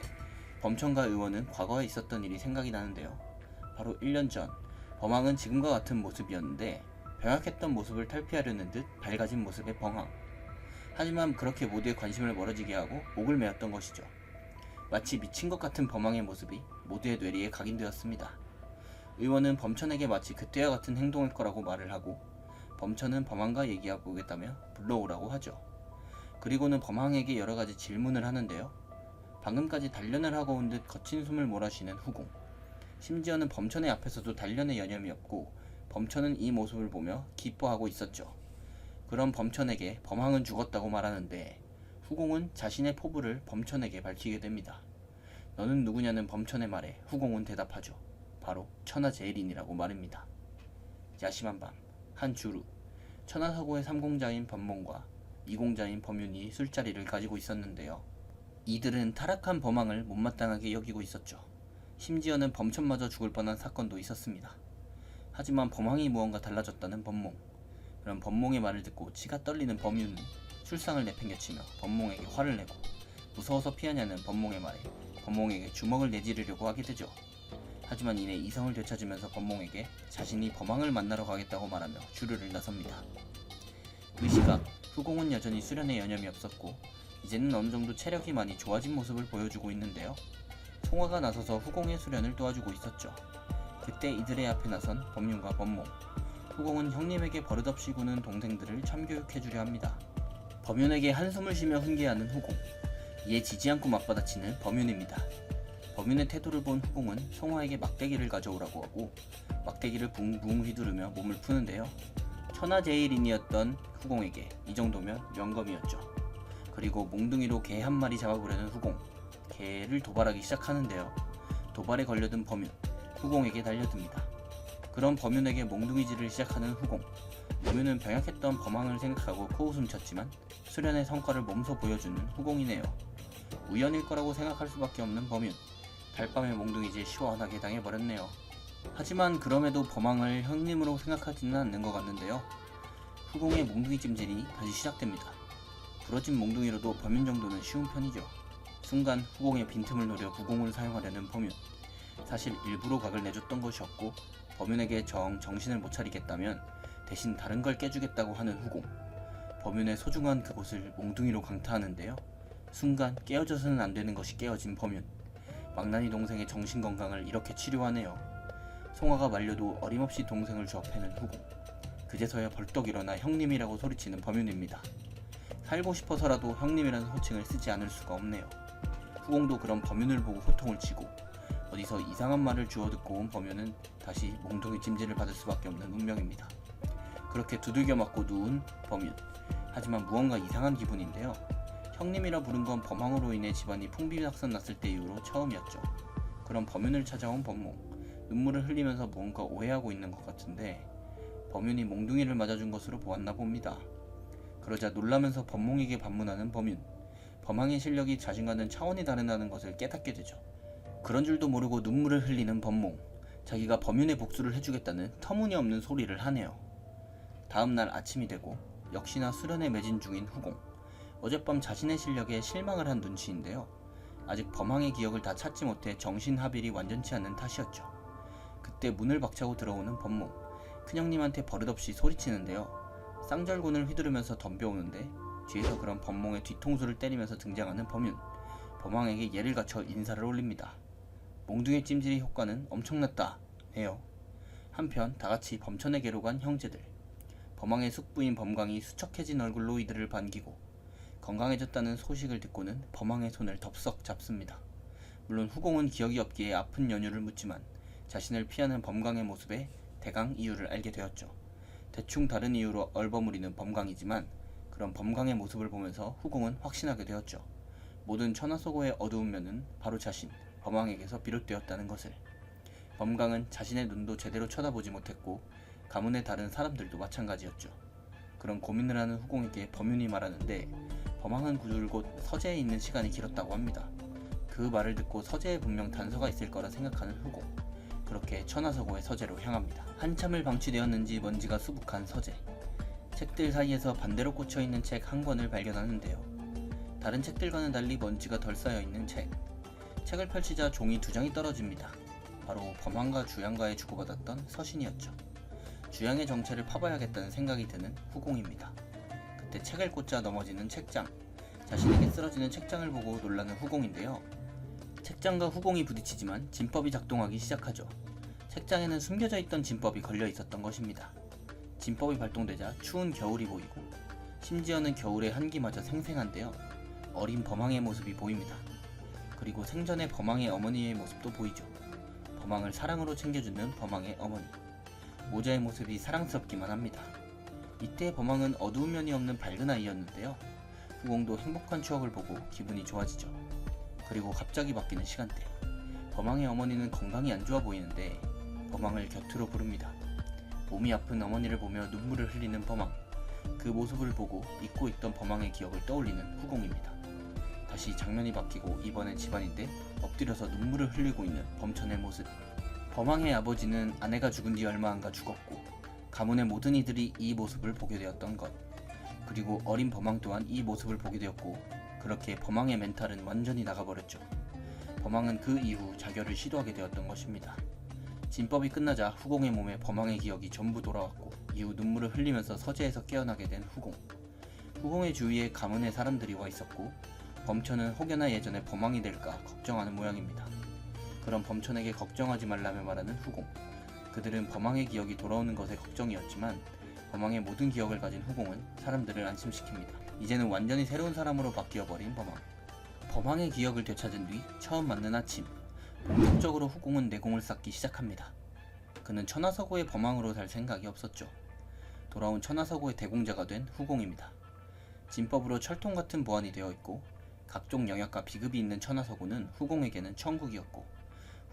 범천과 의원은 과거에 있었던 일이 생각이 나는데요. 바로 1년 전 범항은 지금과 같은 모습이었는데 병약했던 모습을 탈피하려는 듯 밝아진 모습의 범항. 하지만 그렇게 모두의 관심을 멀어지게 하고 목을 메었던 것이죠. 마치 미친 것 같은 범항의 모습이 모두의 뇌리에 각인되었습니다. 의원은 범천에게 마치 그때와 같은 행동일 거라고 말을 하고 범천은 범항과 얘기하고 오겠다며 불러오라고 하죠. 그리고는 범항에게 여러가지 질문을 하는데요. 방금까지 단련을 하고 온 듯 거친 숨을 몰아쉬는 후공. 심지어는 범천의 앞에서도 단련의 여념이 없고 범천은 이 모습을 보며 기뻐하고 있었죠. 그런 범천에게 범항은 죽었다고 말하는데 후공은 자신의 포부를 범천에게 밝히게 됩니다. 너는 누구냐는 범천의 말에 후공은 대답하죠. 바로 천하제일인이라고 말입니다. 야심한 밤, 한 주루, 천하서고의 3공자인 범몽과 2공자인 범윤이 술자리를 가지고 있었는데요. 이들은 타락한 범항을 못마땅하게 여기고 있었죠. 심지어는 범천마저 죽을 뻔한 사건도 있었습니다. 하지만 범항이 무언가 달라졌다는 범몽. 그런 범몽의 말을 듣고 치가 떨리는 범윤은 술상을 내팽개치며 범몽에게 화를 내고 무서워서 피하냐는 범몽의 말에 범몽에게 주먹을 내지르려고 하게 되죠. 하지만 이내 이성을 되찾으면서 범몽에게 자신이 범항을 만나러 가겠다고 말하며 주류를 나섭니다. 그 시각 후공은 여전히 수련에 여념이 없었고 이제는 어느정도 체력이 많이 좋아진 모습을 보여주고 있는데요. 송화가 나서서 후공의 수련을 도와주고 있었죠. 그때 이들의 앞에 나선 범윤과 범몽. 후공은 형님에게 버릇없이 구는 동생들을 참교육해주려 합니다. 범윤에게 한숨을 쉬며 훈계하는 후공. 이에 지지 않고 맞받아치는 범윤입니다. 범윤의 태도를 본 후공은 송화에게 막대기를 가져오라고 하고 막대기를 붕붕 휘두르며 몸을 푸는데요. 천하제일인이었던 후공에게 이 정도면 영검이었죠. 그리고 몽둥이로 개 한 마리 잡아보려는 후공. 개를 도발하기 시작하는데요. 도발에 걸려든 범윤. 후공에게 달려듭니다. 그런 범윤에게 몽둥이질을 시작하는 후공. 범윤은 병약했던 범항을 생각하고 코웃음 쳤지만 수련의 성과를 몸소 보여주는 후공이네요. 우연일 거라고 생각할 수밖에 없는 범윤. 달밤에 몽둥이질 시원하게 당해버렸네요. 하지만 그럼에도 범항을 형님으로 생각하지는 않는 것 같는데요. 후공의 몽둥이 찜질이 다시 시작됩니다. 부러진 몽둥이로도 범윤 정도는 쉬운 편이죠. 순간 후공의 빈틈을 노려 후공을 사용하려는 범윤. 사실 일부러 각을 내줬던 것이었고 범윤에게 정신을 못 차리겠다면 대신 다른 걸 깨주겠다고 하는 후공. 범윤의 소중한 그곳을 몽둥이로 강타하는데요. 순간 깨어져서는 안 되는 것이 깨어진 범윤. 망나니 동생의 정신건강을 이렇게 치료하네요. 송화가 말려도 어림없이 동생을 조합해는 후공. 그제서야 벌떡 일어나 형님이라고 소리치는 범윤입니다. 살고 싶어서라도 형님이라는 호칭을 쓰지 않을 수가 없네요. 후공도 그런 범윤을 보고 호통을 치고 어디서 이상한 말을 주워 듣고 온 범윤은 다시 몽둥이 찜질을 받을 수밖에 없는 운명입니다. 그렇게 두들겨 맞고 누운 범윤. 하지만 무언가 이상한 기분인데요. 형님이라 부른 건 범항으로 인해 집안이 풍비낙선 났을 때 이후로 처음이었죠. 그런 범윤을 찾아온 범몽. 눈물을 흘리면서 무언가 오해하고 있는 것 같은데 범윤이 몽둥이를 맞아준 것으로 보았나 봅니다. 그러자 놀라면서 범몽에게 반문하는 범윤. 범항의 실력이 자신과는 차원이 다르다는 것을 깨닫게 되죠. 그런 줄도 모르고 눈물을 흘리는 범몽. 자기가 범윤의 복수를 해주겠다는 터무니없는 소리를 하네요. 다음날 아침이 되고 역시나 수련에 매진 중인 후공. 어젯밤 자신의 실력에 실망을 한 눈치인데요. 아직 범항의 기억을 다 찾지 못해 정신하빌이 완전치 않는 탓이었죠. 그때 문을 박차고 들어오는 범몽. 큰형님한테 버릇없이 소리치는데요. 쌍절곤을 휘두르면서 덤벼오는데 뒤에서 그런 범몽의 뒤통수를 때리면서 등장하는 범윤. 범항에게 예를 갖춰 인사를 올립니다. 몽둥이 찜질의 효과는 엄청났다 해요. 한편 다같이 범천에게로 간 형제들. 범항의 숙부인 범광이 수척해진 얼굴로 이들을 반기고 건강해졌다는 소식을 듣고는 범항의 손을 덥석 잡습니다. 물론 후공은 기억이 없기에 아픈 연유를 묻지만 자신을 피하는 범광의 모습에 대강 이유를 알게 되었죠. 대충 다른 이유로 얼버무리는 범광이지만 그런 범광의 모습을 보면서 후공은 확신하게 되었죠. 모든 천하서고의 어두운 면은 바로 자신, 범항에게서 비롯되었다는 것을. 범광은 자신의 눈도 제대로 쳐다보지 못했고 가문의 다른 사람들도 마찬가지였죠. 그런 고민을 하는 후공에게 범윤이 말하는데 범항은 줄곧 서재에 있는 시간이 길었다고 합니다. 그 그 말을 듣고 서재에 분명 단서가 있을 거라 생각하는 후공. 그렇게 천하서고의 서재로 향합니다. 한참을 방치되었는지 먼지가 수북한 서재. 책들 사이에서 반대로 꽂혀있는 책 한 권을 발견하는데요. 다른 책들과는 달리 먼지가 덜 쌓여있는 책. 책을 펼치자 종이 2장이 떨어집니다. 바로 범황과 주양과에 주고받았던 서신이었죠. 주양의 정체를 파봐야겠다는 생각이 드는 후공입니다. 그때 책을 꽂자 넘어지는 책장. 자신에게 쓰러지는 책장을 보고 놀라는 후공인데요. 책장과 후공이 부딪히지만 진법이 작동하기 시작하죠. 책장에는 숨겨져 있던 진법이 걸려 있었던 것입니다. 진법이 발동되자 추운 겨울이 보이고 심지어는 겨울의 한기마저 생생한데요. 어린 범황의 모습이 보입니다. 그리고 생전의 범황의 어머니의 모습도 보이죠. 범황을 사랑으로 챙겨주는 범황의 어머니. 모자의 모습이 사랑스럽기만 합니다. 이때 범황은 어두운 면이 없는 밝은 아이였는데요. 후공도 행복한 추억을 보고 기분이 좋아지죠. 그리고 갑자기 바뀌는 시간대. 범황의 어머니는 건강이 안 좋아 보이는데 범황을 곁으로 부릅니다. 몸이 아픈 어머니를 보며 눈물을 흘리는 범황. 그 모습을 보고 잊고 있던 범황의 기억을 떠올리는 후공입니다. 다시 장면이 바뀌고 이번엔 집안인데 엎드려서 눈물을 흘리고 있는 범천의 모습. 범황의 아버지는 아내가 죽은 뒤 얼마 안가 죽었고 가문의 모든 이들이 이 모습을 보게 되었던 것. 그리고 어린 범황 또한 이 모습을 보게 되었고 그렇게 범황의 멘탈은 완전히 나가버렸죠. 범황은 그 이후 자결을 시도하게 되었던 것입니다. 진법이 끝나자 후공의 몸에 범황의 기억이 전부 돌아왔고 이후 눈물을 흘리면서 서재에서 깨어나게 된 후공. 후공의 주위에 가문의 사람들이 와 있었고 범천은 혹여나 예전에 범황이 될까 걱정하는 모양입니다. 그런 범천에게 걱정하지 말라며 말하는 후공. 그들은 범황의 기억이 돌아오는 것에 걱정이었지만 범황의 모든 기억을 가진 후공은 사람들을 안심시킵니다. 이제는 완전히 새로운 사람으로 바뀌어버린 범황. 범황의 기억을 되찾은 뒤 처음 맞는 아침. 본격적으로 후공은 내공을 쌓기 시작합니다. 그는 천하서고의 범황으로 살 생각이 없었죠. 돌아온 천하서고의 대공자가 된 후공입니다. 진법으로 철통 같은 보안이 되어 있고 각종 영역과 비급이 있는 천하서고는 후공에게는 천국이었고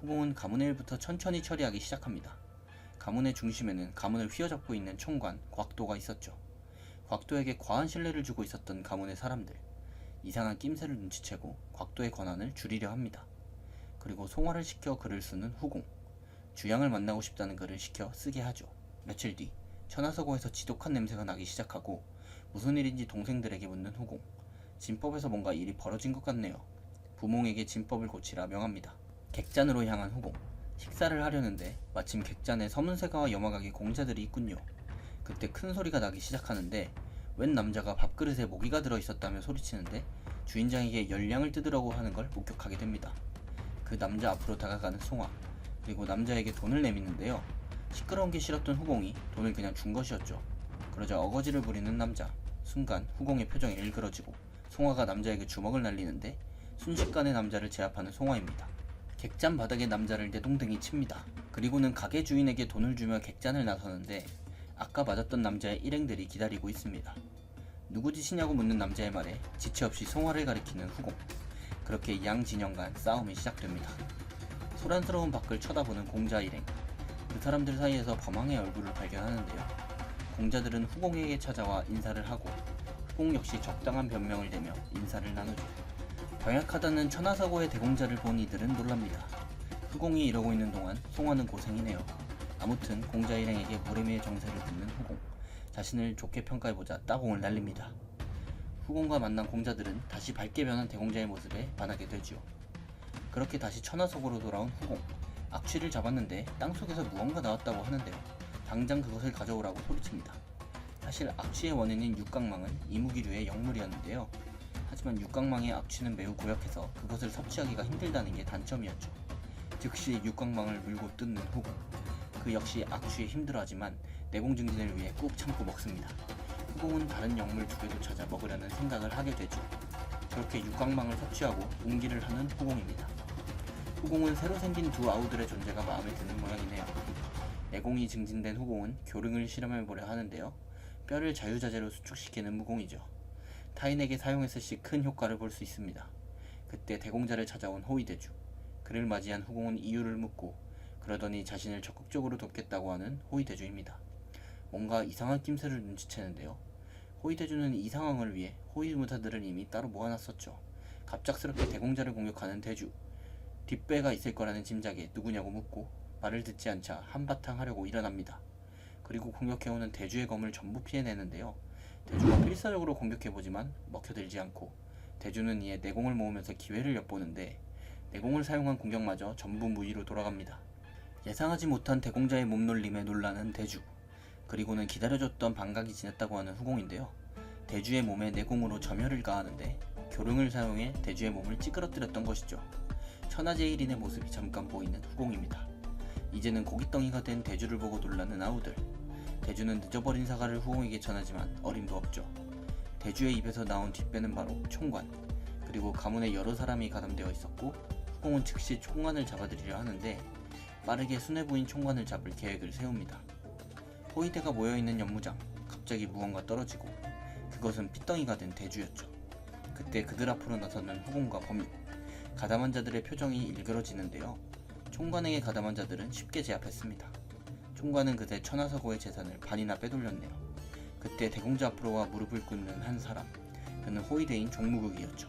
후공은 가문의 일부터 천천히 처리하기 시작합니다. 가문의 중심에는 가문을 휘어잡고 있는 총관 곽도가 있었죠. 곽도에게 과한 신뢰를 주고 있었던 가문의 사람들. 이상한 낌새를 눈치채고 곽도의 권한을 줄이려 합니다. 그리고 송화를 시켜 글을 쓰는 후공. 주양을 만나고 싶다는 글을 시켜 쓰게 하죠. 며칠 뒤 천하서고에서 지독한 냄새가 나기 시작하고 무슨 일인지 동생들에게 묻는 후공. 진법에서 뭔가 일이 벌어진 것 같네요. 부몽에게 진법을 고치라 명합니다. 객잔으로 향한 후공. 식사를 하려는데 마침 객잔에 서문세가와 염화각의 공자들이 있군요. 그때 큰 소리가 나기 시작하는데 웬 남자가 밥그릇에 모기가 들어있었다며 소리치는데 주인장에게 열량을 뜯으라고 하는 걸 목격하게 됩니다. 그 남자 앞으로 다가가는 송화. 그리고 남자에게 돈을 내미는데요. 시끄러운 게 싫었던 후공이 돈을 그냥 준 것이었죠. 그러자 어거지를 부리는 남자. 순간 후공의 표정이 일그러지고 송화가 남자에게 주먹을 날리는데 순식간에 남자를 제압하는 송화입니다. 객잔 바닥에 남자를 내동댕이 칩니다. 그리고는 가게 주인에게 돈을 주며 객잔을 나서는데 아까 맞았던 남자의 일행들이 기다리고 있습니다. 누구 짓이냐고 묻는 남자의 말에 지체 없이 송화를 가리키는 후공. 그렇게 양 진영 간 싸움이 시작됩니다. 소란스러운 밖을 쳐다보는 공자 일행. 그 사람들 사이에서 범황의 얼굴을 발견하는데요. 공자들은 후공에게 찾아와 인사를 하고 후공 역시 적당한 변명을 대며 인사를 나누죠. 병약하다는 천하서고의 대공자를 본 이들은 놀랍니다. 후공이 이러고 있는 동안 송화는 고생이네요. 아무튼 공자 일행에게 무례미의 정세를 듣는 후공. 자신을 좋게 평가해보자 따공을 날립니다. 후공과 만난 공자들은 다시 밝게 변한 대공자의 모습에 반하게 되죠. 그렇게 다시 천하서고로 돌아온 후공. 악취를 잡았는데 땅속에서 무언가 나왔다고 하는데요. 당장 그것을 가져오라고 소리칩니다. 사실 악취의 원인인 육각망은 이무기류의 약물이었는데요. 하지만 육각망의 악취는 매우 고약해서 그것을 섭취하기가 힘들다는 게 단점이었죠. 즉시 육각망을 물고 뜯는 후공. 그 역시 악취에 힘들어하지만 내공 증진을 위해 꾹 참고 먹습니다. 후공은 다른 약물 2개도 찾아 먹으려는 생각을 하게 되죠. 그렇게 육각망을 섭취하고 운기를 하는 후공입니다. 후공은 새로 생긴 2 아우들의 존재가 마음에 드는 모양이네요. 내공이 증진된 후공은 교릉을 실험해보려 하는데요. 뼈를 자유자재로 수축시키는 무공이죠. 타인에게 사용했을 시 큰 효과를 볼 수 있습니다. 그때 대공자를 찾아온 호위대주. 그를 맞이한 후공은 이유를 묻고 그러더니 자신을 적극적으로 돕겠다고 하는 호위대주입니다. 뭔가 이상한 낌새를 눈치채는데요. 호위대주는 이 상황을 위해 호위무사들을 이미 따로 모아놨었죠. 갑작스럽게 대공자를 공격하는 대주. 뒷배가 있을 거라는 짐작에 누구냐고 묻고 말을 듣지 않자 한바탕 하려고 일어납니다. 그리고 공격해오는 대주의 검을 전부 피해내는데요. 대주가 필사적으로 공격해보지만 먹혀들지 않고 대주는 이에 내공을 모으면서 기회를 엿보는데 내공을 사용한 공격마저 전부 무의로 돌아갑니다. 예상하지 못한 대공자의 몸놀림에 놀라는 대주. 그리고는 기다려줬던 반각이 지났다고 하는 후공인데요. 대주의 몸에 내공으로 점혈을 가하는데 교릉을 사용해 대주의 몸을 찌그러뜨렸던 것이죠. 천하제일인의 모습이 잠깐 보이는 후공입니다. 이제는 고깃덩이가 된 대주를 보고 놀라는 아우들. 대주는 늦어버린 사과를 후공에게 전하지만 어림도 없죠. 대주의 입에서 나온 뒷배는 바로 총관. 그리고 가문에 여러 사람이 가담되어 있었고 후공은 즉시 총관을 잡아들이려 하는데 빠르게 수뇌부인 총관을 잡을 계획을 세웁니다. 호위대가 모여있는 연무장. 갑자기 무언가 떨어지고 그것은 핏덩이가 된 대주였죠. 그때 그들 앞으로 나서는 후공과 범육. 가담한 자들의 표정이 일그러지는데요. 총관에게 가담한 자들은 쉽게 제압했습니다. 총관은 그새 천하서고의 재산을 반이나 빼돌렸네요. 그때 대공자 앞으로 와 무릎을 꿇는 한 사람. 그는 호위대인 종무극이었죠.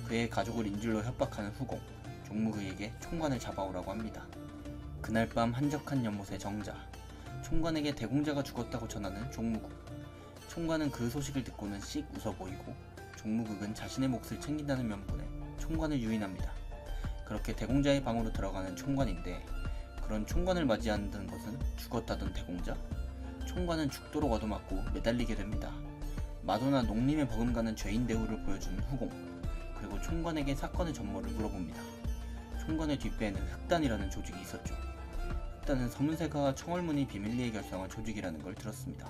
그의 가족을 인질로 협박하는 후공. 종무극에게 총관을 잡아오라고 합니다. 그날 밤 한적한 연못의 정자. 총관에게 대공자가 죽었다고 전하는 종무극. 총관은 그 소식을 듣고는 씩 웃어 보이고 종무극은 자신의 몫을 챙긴다는 면분에 총관을 유인합니다. 그렇게 대공자의 방으로 들어가는 총관인데 그런 총관을 맞이한다는 것은 죽었다던 대공자? 총관은 죽도록 얻어맞고 매달리게 됩니다. 마도나 농림에 버금가는 죄인 대우를 보여주는 후공. 그리고 총관에게 사건의 전모를 물어봅니다. 총관의 뒷배에는 흑단이라는 조직이 있었죠. 흑단은 서문세가와 청월문이 비밀리에 결성한 조직이라는 걸 들었습니다.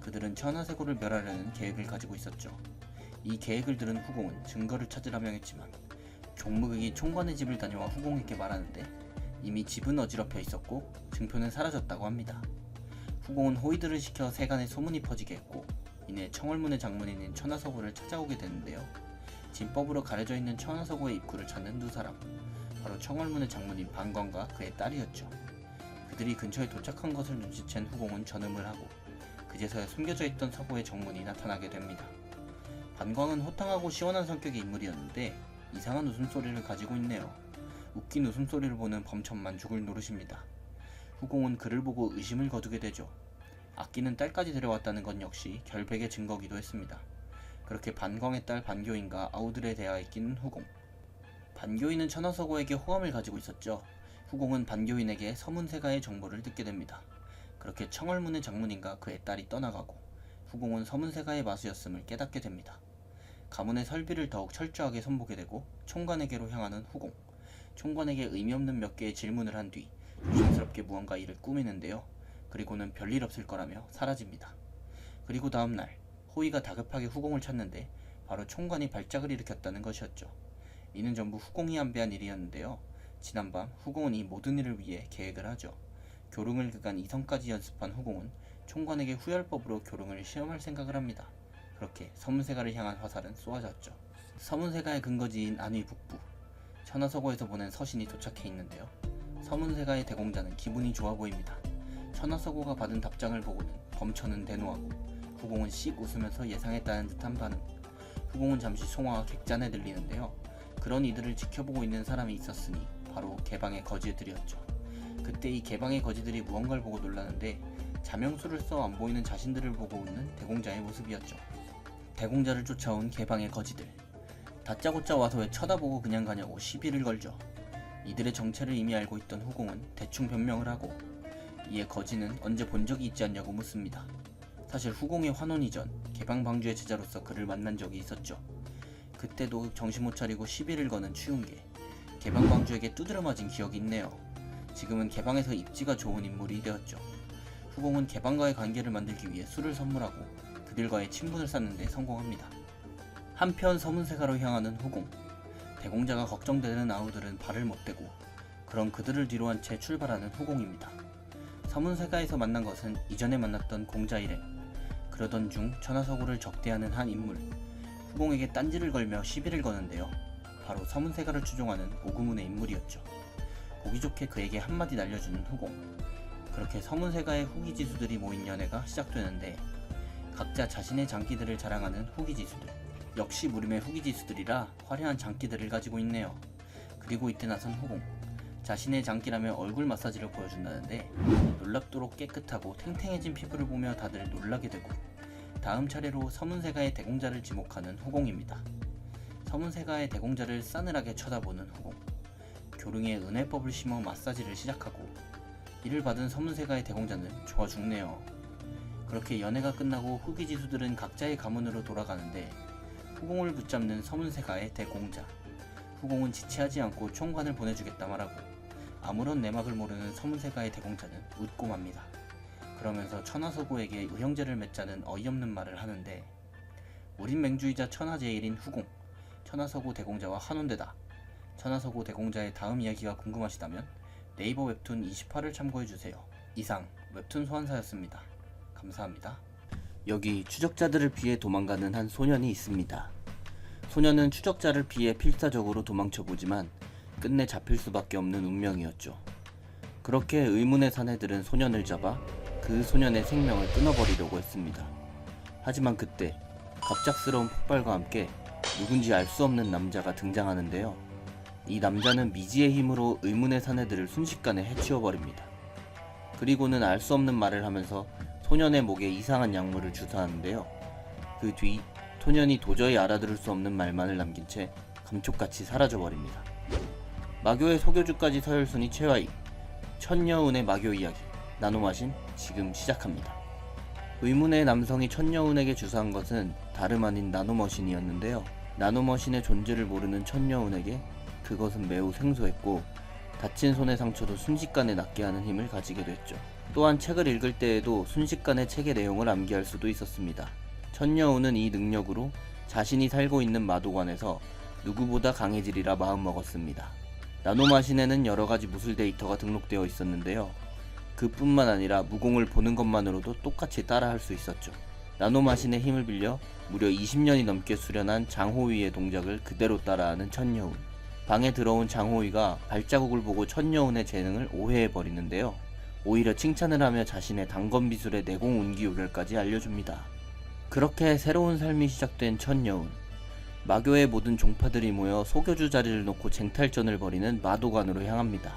그들은 천하세고를 멸하려는 계획을 가지고 있었죠. 이 계획을 들은 후공은 증거를 찾으라 명했지만 종무극이 총관의 집을 다녀와 후공에게 말하는데 이미 집은 어지럽혀 있었고 증표는 사라졌다고 합니다. 후공은 호위들을 시켜 세간에 소문이 퍼지게 했고 이내 청월문의 장문인인 천하서고를 찾아오게 되는데요. 진법으로 가려져 있는 천하서고의 입구를 찾는 두 사람, 바로 청월문의 장문인 반광과 그의 딸이었죠. 그들이 근처에 도착한 것을 눈치챈 후공은 전음을 하고 그제서야 숨겨져 있던 서고의 정문이 나타나게 됩니다. 반광은 호탕하고 시원한 성격의 인물이었는데 이상한 웃음소리를 가지고 있네요. 웃긴 웃음소리를 보는 범천만 죽을 노릇입니다. 후공은 그를 보고 의심을 거두게 되죠. 아끼는 딸까지 데려왔다는 건 역시 결백의 증거기도 했습니다. 그렇게 반광의 딸 반교인과 아우들에 대하여 끼는 후공. 반교인은 천하서고에게 호감을 가지고 있었죠. 후공은 반교인에게 서문세가의 정보를 듣게 됩니다. 그렇게 청월문의 장문인과 그의 딸이 떠나가고 후공은 서문세가의 마수였음을 깨닫게 됩니다. 가문의 설비를 더욱 철저하게 손보게 되고 총관에게로 향하는 후공. 총관에게 의미 없는 몇 개의 질문을 한 뒤 조심스럽게 무언가 일을 꾸미는데요. 그리고는 별일 없을 거라며 사라집니다. 그리고 다음날 호위가 다급하게 후공을 찾는데 바로 총관이 발작을 일으켰다는 것이었죠. 이는 전부 후공이 안배한 일이었는데요. 지난밤 후공은 이 모든 일을 위해 계획을 하죠. 교릉을 그간 이성까지 연습한 후공은 총관에게 후열법으로 교릉을 시험할 생각을 합니다. 그렇게 서문세가를 향한 화살은 쏘아졌죠. 서문세가의 근거지인 안위 북부. 천하서고에서 보낸 서신이 도착해 있는데요. 서문세가의 대공자는 기분이 좋아 보입니다. 천하서고가 받은 답장을 보고는 범천은 대노하고 후공은 씩 웃으면서 예상했다는 듯한 반응. 후공은 잠시 송화가 객잔에 들리는데요. 그런 이들을 지켜보고 있는 사람이 있었으니 바로 개방의 거지들이었죠. 그때 이 개방의 거지들이 무언가를 보고 놀라는데 자명수를 써 안 보이는 자신들을 보고 웃는 대공자의 모습이었죠. 대공자를 쫓아온 개방의 거지들. 다짜고짜 와서 왜 쳐다보고 그냥 가냐고 시비를 걸죠. 이들의 정체를 이미 알고 있던 후공은 대충 변명을 하고 이에 거지는 언제 본 적이 있지 않냐고 묻습니다. 사실 후공의 환원 이전 개방 방주의 제자로서 그를 만난 적이 있었죠. 그때도 정신 못 차리고 시비를 거는 추운게 개방 방주에게 두드려 맞은 기억이 있네요. 지금은 개방에서 입지가 좋은 인물이 되었죠. 후공은 개방과의 관계를 만들기 위해 술을 선물하고 그들과의 친분을 쌓는 데 성공합니다. 한편 서문세가로 향하는 후공. 대공자가 걱정되는 아우들은 발을 못 대고 그런 그들을 뒤로 한 채 출발하는 후공입니다. 서문세가에서 만난 것은 이전에 만났던 공자 일행. 그러던 중 천하서고를 적대하는 한 인물. 후공에게 딴지를 걸며 시비를 거는데요. 바로 서문세가를 추종하는 오구문의 인물이었죠. 보기 좋게 그에게 한마디 날려주는 후공. 그렇게 서문세가의 후기지수들이 모인 연회가 시작되는데 각자 자신의 장기들을 자랑하는 후기지수들. 역시 무림의 후기지수들이라 화려한 장기들을 가지고 있네요. 그리고 이때 나선 후공. 자신의 장기라며 얼굴 마사지를 보여준다는데 놀랍도록 깨끗하고 탱탱해진 피부를 보며 다들 놀라게 되고, 다음 차례로 서문세가의 대공자를 지목하는 후공입니다. 서문세가의 대공자를 싸늘하게 쳐다보는 후공. 교릉에 은혜법을 심어 마사지를 시작하고, 이를 받은 서문세가의 대공자는 좋아 죽네요. 그렇게 연애가 끝나고 후기지수들은 각자의 가문으로 돌아가는데, 후공을 붙잡는 서문세가의 대공자. 후공은 지체하지 않고 총관을 보내주겠다 말하고, 아무런 내막을 모르는 서문세가의 대공자는 웃고 맙니다. 그러면서 천하서구에게 의형제를 맺자는 어이없는 말을 하는데, 무림맹주이자 천하제일인 후공, 천하서구 대공자와 한혼대다. 천하서구 대공자의 다음 이야기가 궁금하시다면 네이버 웹툰 28을 참고해주세요. 이상 웹툰 소환사였습니다. 감사합니다. 여기 추적자들을 피해 도망가는 한 소년이 있습니다. 소년은 추적자를 피해 필사적으로 도망쳐보지만 끝내 잡힐 수밖에 없는 운명이었죠. 그렇게 의문의 사내들은 소년을 잡아 그 소년의 생명을 끊어버리려고 했습니다. 하지만 그때 갑작스러운 폭발과 함께 누군지 알 수 없는 남자가 등장하는데요. 이 남자는 미지의 힘으로 의문의 사내들을 순식간에 해치워버립니다. 그리고는 알 수 없는 말을 하면서 소년의 목에 이상한 약물을 주사하는데요. 그 뒤 소년이 도저히 알아들을 수 없는 말만을 남긴 채 감쪽같이 사라져버립니다. 마교의 소교주까지 서열순위 최하위, 천여운의 마교 이야기 나노마신 지금 시작합니다. 의문의 남성이 천여운에게 주사한 것은 다름 아닌 나노머신이었는데요. 나노머신의 존재를 모르는 천여운에게 그것은 매우 생소했고, 다친 손의 상처도 순식간에 낫게 하는 힘을 가지게 됐죠. 또한 책을 읽을 때에도 순식간에 책의 내용을 암기할 수도 있었습니다. 천여운은 이 능력으로 자신이 살고 있는 마도관에서 누구보다 강해지리라 마음먹었습니다. 나노마신에는 여러가지 무술 데이터가 등록되어 있었는데요. 그뿐만 아니라 무공을 보는 것만으로도 똑같이 따라할 수 있었죠. 나노마신의 힘을 빌려 무려 20년이 넘게 수련한 장호위의 동작을 그대로 따라하는 천여운. 방에 들어온 장호위가 발자국을 보고 천여운의 재능을 오해해버리는데요. 오히려 칭찬을 하며 자신의 단검비술의 내공 운기 요결까지 알려줍니다. 그렇게 새로운 삶이 시작된 천여운. 마교의 모든 종파들이 모여 소교주 자리를 놓고 쟁탈전을 벌이는 마도관으로 향합니다.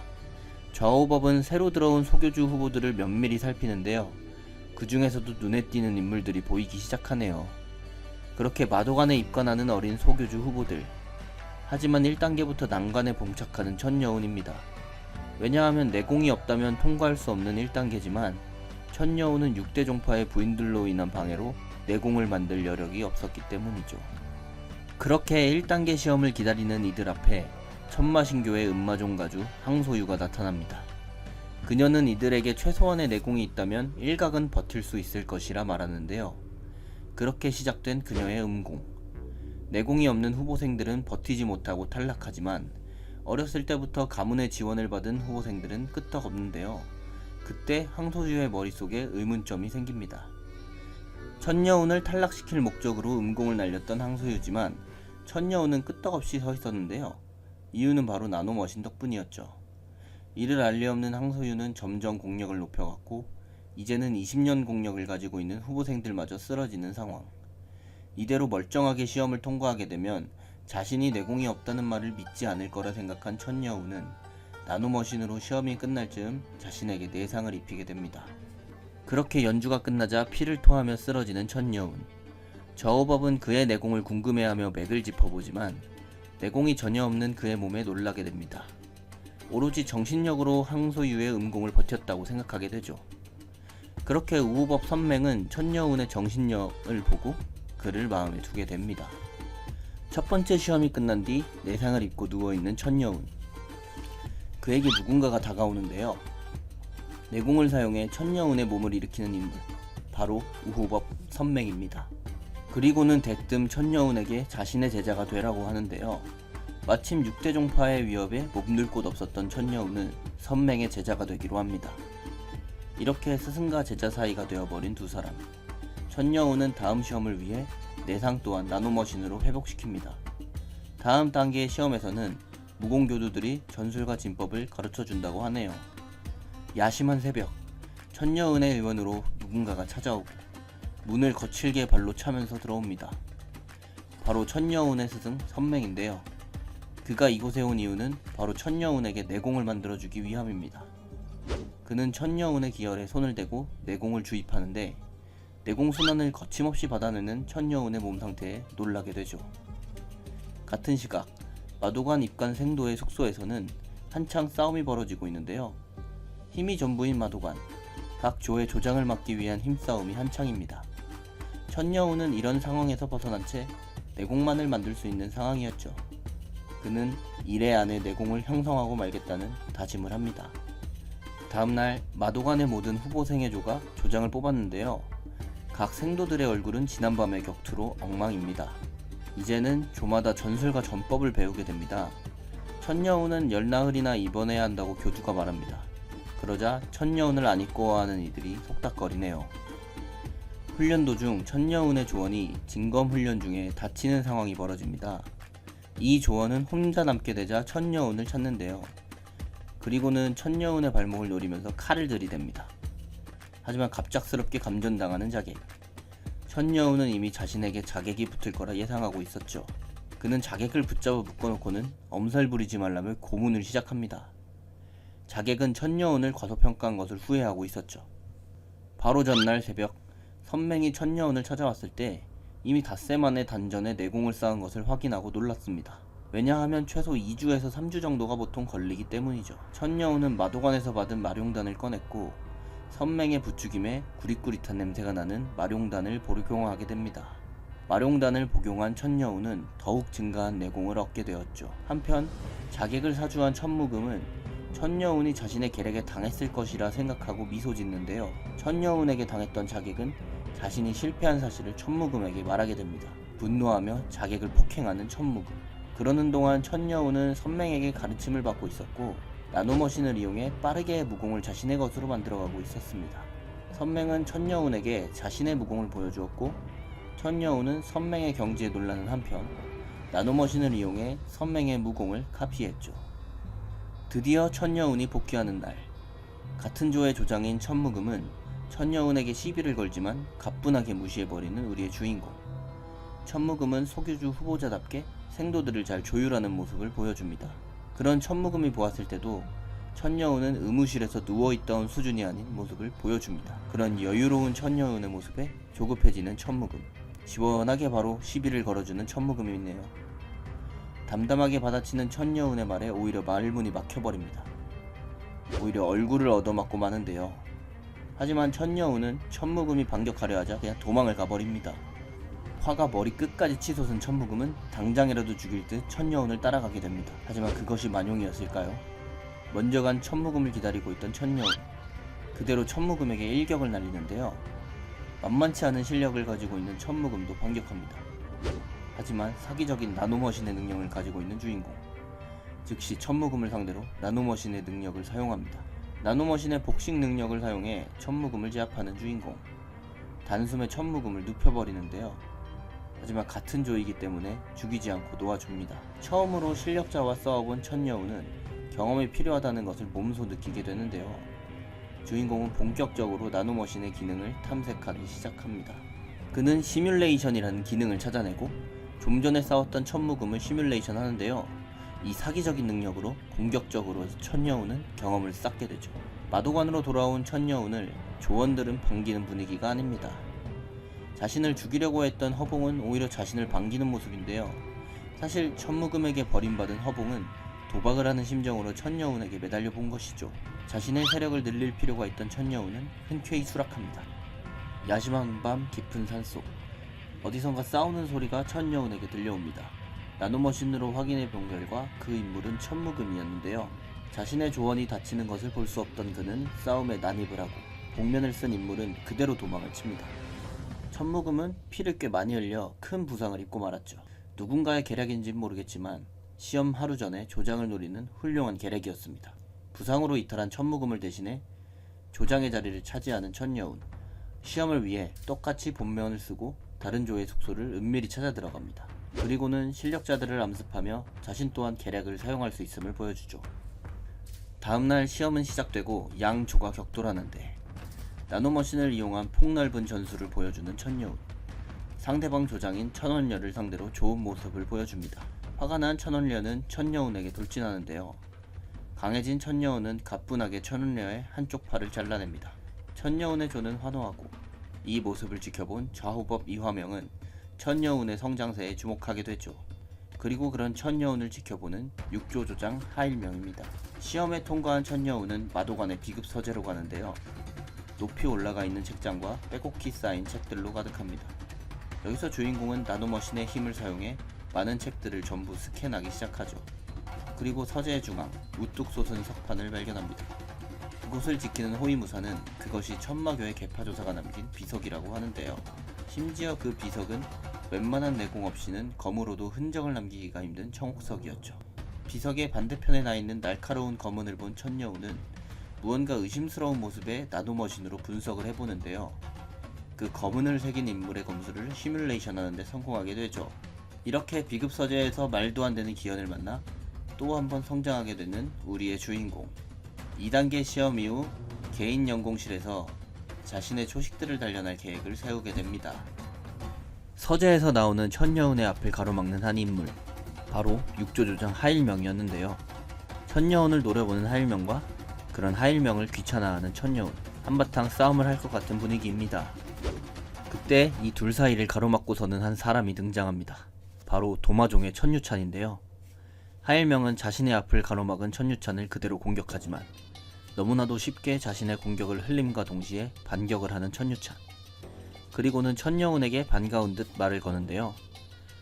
좌우법은 새로 들어온 소교주 후보들을 면밀히 살피는데요. 그 중에서도 눈에 띄는 인물들이 보이기 시작하네요. 그렇게 마도관에 입관하는 어린 소교주 후보들. 하지만 1단계부터 난관에 봉착하는 천여운입니다. 왜냐하면 내공이 없다면 통과할 수 없는 1단계지만 천여운은 6대 종파의 부인들로 인한 방해로 내공을 만들 여력이 없었기 때문이죠. 그렇게 1단계 시험을 기다리는 이들 앞에 천마신교의 음마종가주 항소유가 나타납니다. 그녀는 이들에게 최소한의 내공이 있다면 일각은 버틸 수 있을 것이라 말하는데요. 그렇게 시작된 그녀의 음공. 내공이 없는 후보생들은 버티지 못하고 탈락하지만 어렸을 때부터 가문의 지원을 받은 후보생들은 끄떡없는데요. 그때 항소유의 머릿속에 의문점이 생깁니다. 천여운을 탈락시킬 목적으로 음공을 날렸던 항소유지만 천여운은 끄떡없이 서 있었는데요. 이유는 바로 나노머신 덕분이었죠. 이를 알 리 없는 항소유는 점점 공력을 높여갔고, 이제는 20년 공력을 가지고 있는 후보생들마저 쓰러지는 상황. 이대로 멀쩡하게 시험을 통과하게 되면 자신이 내공이 없다는 말을 믿지 않을 거라 생각한 천여운은 나노머신으로 시험이 끝날 즈음 자신에게 내상을 입히게 됩니다. 그렇게 연주가 끝나자 피를 토하며 쓰러지는 천여운. 저우법은 그의 내공을 궁금해하며 맥을 짚어보지만 내공이 전혀 없는 그의 몸에 놀라게 됩니다. 오로지 정신력으로 항소유의 음공을 버텼다고 생각하게 되죠. 그렇게 우호법 선맹은 천여운의 정신력을 보고 그를 마음에 두게 됩니다. 첫 번째 시험이 끝난 뒤 내상을 입고 누워있는 천여운. 그에게 누군가가 다가오는데요. 내공을 사용해 천여운의 몸을 일으키는 인물, 바로 우호법 선맹입니다. 그리고는 대뜸 천여운에게 자신의 제자가 되라고 하는데요. 마침 6대 종파의 위협에 몸둘 곳 없었던 천여운은 선맹의 제자가 되기로 합니다. 이렇게 스승과 제자 사이가 되어버린 두 사람. 천여운은 다음 시험을 위해 내상 또한 나노머신으로 회복시킵니다. 다음 단계의 시험에서는 무공교두들이 전술과 진법을 가르쳐준다고 하네요. 야심한 새벽, 천여운의 의원으로 누군가가 찾아오고 문을 거칠게 발로 차면서 들어옵니다. 바로 천여운의 스승 선맹인데요. 그가 이곳에 온 이유는 바로 천여운에게 내공을 만들어주기 위함입니다. 그는 천여운의 기혈에 손을 대고 내공을 주입하는데 내공 순환을 거침없이 받아내는 천여운의 몸 상태에 놀라게 되죠. 같은 시각 마도관 입관 생도의 숙소에서는 한창 싸움이 벌어지고 있는데요. 힘이 전부인 마도관, 각 조의 조장을 막기 위한 힘싸움이 한창입니다. 천여운은 이런 상황에서 벗어난 채 내공만을 만들 수 있는 상황이었죠. 그는 1회 안에 내공을 형성하고 말겠다는 다짐을 합니다. 다음날 마도관의 모든 후보 생애조가 조장을 뽑았는데요. 각 생도들의 얼굴은 지난밤의 격투로 엉망입니다. 이제는 조마다 전술과 전법을 배우게 됩니다. 천여운은 열나흘이나 입원해야 한다고 교주가 말합니다. 그러자 천여운을 안 입고하는 이들이 속닥거리네요. 훈련 도중 천여운의 조원이 진검 훈련 중에 다치는 상황이 벌어집니다. 이 조원은 혼자 남게 되자 천여운을 찾는데요. 그리고는 천여운의 발목을 노리면서 칼을 들이댑니다. 하지만 갑작스럽게 감전당하는 자객. 천여운은 이미 자신에게 자객이 붙을 거라 예상하고 있었죠. 그는 자객을 붙잡아 묶어놓고는 엄살 부리지 말라며 고문을 시작합니다. 자객은 천여운을 과소평가한 것을 후회하고 있었죠. 바로 전날 새벽 선맹이 천여운을 찾아왔을 때 이미 닷새 만에 단전에 내공을 쌓은 것을 확인하고 놀랐습니다. 왜냐하면 최소 2주에서 3주 정도가 보통 걸리기 때문이죠. 천여운은 마도관에서 받은 마룡단을 꺼냈고 선맹의 부추김에 구릿구릿한 냄새가 나는 마룡단을 복용하게 됩니다. 마룡단을 복용한 천여운은 더욱 증가한 내공을 얻게 되었죠. 한편 자객을 사주한 천무금은 천여운이 자신의 계략에 당했을 것이라 생각하고 미소 짓는데요. 천여운에게 당했던 자객은 자신이 실패한 사실을 천무금에게 말하게 됩니다. 분노하며 자객을 폭행하는 천무금. 그러는 동안 천여운은 선맹에게 가르침을 받고 있었고 나노머신을 이용해 빠르게 무공을 자신의 것으로 만들어가고 있었습니다. 선맹은 천여운에게 자신의 무공을 보여주었고 천여운은 선맹의 경지에 놀라는 한편 나노머신을 이용해 선맹의 무공을 카피했죠. 드디어 천여운이 복귀하는 날, 같은 조의 조장인 천무금은 천여운에게 시비를 걸지만 가뿐하게 무시해버리는 우리의 주인공. 천무금은 소교주 후보자답게 생도들을 잘 조율하는 모습을 보여줍니다. 그런 천무금이 보았을 때도 천여운은 의무실에서 누워있던 수준이 아닌 모습을 보여줍니다. 그런 여유로운 천여운의 모습에 조급해지는 천무금. 시원하게 바로 시비를 걸어주는 천무금이네요. 담담하게 받아치는 천여운의 말에 오히려 말문이 막혀버립니다. 오히려 얼굴을 얻어맞고 마는데요. 하지만 천여운은 천무금이 반격하려 하자 그냥 도망을 가버립니다. 화가 머리 끝까지 치솟은 천무금은 당장이라도 죽일 듯 천여운을 따라가게 됩니다. 하지만 그것이 만용이었을까요? 먼저 간 천무금을 기다리고 있던 천여운. 그대로 천무금에게 일격을 날리는데요. 만만치 않은 실력을 가지고 있는 천무금도 반격합니다. 하지만 사기적인 나노머신의 능력을 가지고 있는 주인공. 즉시 천무금을 상대로 나노머신의 능력을 사용합니다. 나노머신의 복식 능력을 사용해 천무금을 제압하는 주인공. 단숨에 천무금을 눕혀버리는데요. 하지만 같은 조이기 때문에 죽이지 않고 놓아줍니다. 처음으로 실력자와 싸워본 천여운은 경험이 필요하다는 것을 몸소 느끼게 되는데요. 주인공은 본격적으로 나노머신의 기능을 탐색하기 시작합니다. 그는 시뮬레이션이라는 기능을 찾아내고 좀 전에 싸웠던 천무금을 시뮬레이션 하는데요. 이 사기적인 능력으로 공격적으로 천여운은 경험을 쌓게 되죠. 마도관으로 돌아온 천여운을 조원들은 반기는 분위기가 아닙니다. 자신을 죽이려고 했던 허봉은 오히려 자신을 반기는 모습인데요. 사실 천무금에게 버림받은 허봉은 도박을 하는 심정으로 천여운에게 매달려 본 것이죠. 자신의 세력을 늘릴 필요가 있던 천여운은 흔쾌히 수락합니다. 야심한 밤 깊은 산속, 어디선가 싸우는 소리가 천여운에게 들려옵니다. 나노머신으로 확인해 본 결과 그 인물은 천무금이었는데요. 자신의 조원이 다치는 것을 볼 수 없던 그는 싸움에 난입을 하고 복면을 쓴 인물은 그대로 도망을 칩니다. 천무금은 피를 꽤 많이 흘려 큰 부상을 입고 말았죠. 누군가의 계략인지는 모르겠지만 시험 하루 전에 조장을 노리는 훌륭한 계략이었습니다. 부상으로 이탈한 천무금을 대신해 조장의 자리를 차지하는 천여운. 시험을 위해 똑같이 본면을 쓰고 다른 조의 숙소를 은밀히 찾아 들어갑니다. 그리고는 실력자들을 암습하며 자신 또한 계략을 사용할 수 있음을 보여주죠. 다음날 시험은 시작되고 양 조가 격돌하는데 나노머신을 이용한 폭넓은 전술을 보여주는 천여운. 상대방 조장인 천원녀를 상대로 좋은 모습을 보여줍니다. 화가 난 천원녀는 천여운에게 돌진하는데요. 강해진 천여운은 가뿐하게 천원녀의 한쪽 팔을 잘라냅니다. 천여운의 조는 환호하고 이 모습을 지켜본 좌후법 이화명은 천여운의 성장세에 주목하게 되죠. 그리고 그런 천여운을 지켜보는 육조 조장 하일명입니다. 시험에 통과한 천여운은 마도관의 비급 서재로 가는데요. 높이 올라가 있는 책장과 빼곡히 쌓인 책들로 가득합니다. 여기서 주인공은 나노머신의 힘을 사용해 많은 책들을 전부 스캔하기 시작하죠. 그리고 서재의 중앙, 우뚝 솟은 석판을 발견합니다. 그곳을 지키는 호위무사는 그것이 천마교의 계파조사가 남긴 비석이라고 하는데요. 심지어 그 비석은 웬만한 내공 없이는 검으로도 흔적을 남기기가 힘든 청옥석이었죠. 비석의 반대편에 나 있는 날카로운 검은을 본 천여운은 무언가 의심스러운 모습의 나노머신으로 분석을 해보는데요. 그 검은을 새긴 인물의 검수를 시뮬레이션 하는데 성공하게 되죠. 이렇게 비급 서재에서 말도 안 되는 기현을 만나 또 한 번 성장하게 되는 우리의 주인공. 2단계 시험 이후 개인 연공실에서 자신의 초식들을 단련할 계획을 세우게 됩니다. 서재에서 나오는 천여운의 앞을 가로막는 한 인물, 바로 육조조장 하일명이었는데요. 천여운을 노려보는 하일명과 그런 하일명을 귀찮아하는 천여운, 한바탕 싸움을 할 것 같은 분위기입니다. 그때 이 둘 사이를 가로막고서는 한 사람이 등장합니다. 바로 도마종의 천유찬인데요. 하일명은 자신의 앞을 가로막은 천유찬을 그대로 공격하지만 너무나도 쉽게 자신의 공격을 흘림과 동시에 반격을 하는 천유찬. 그리고는 천여운에게 반가운 듯 말을 거는데요.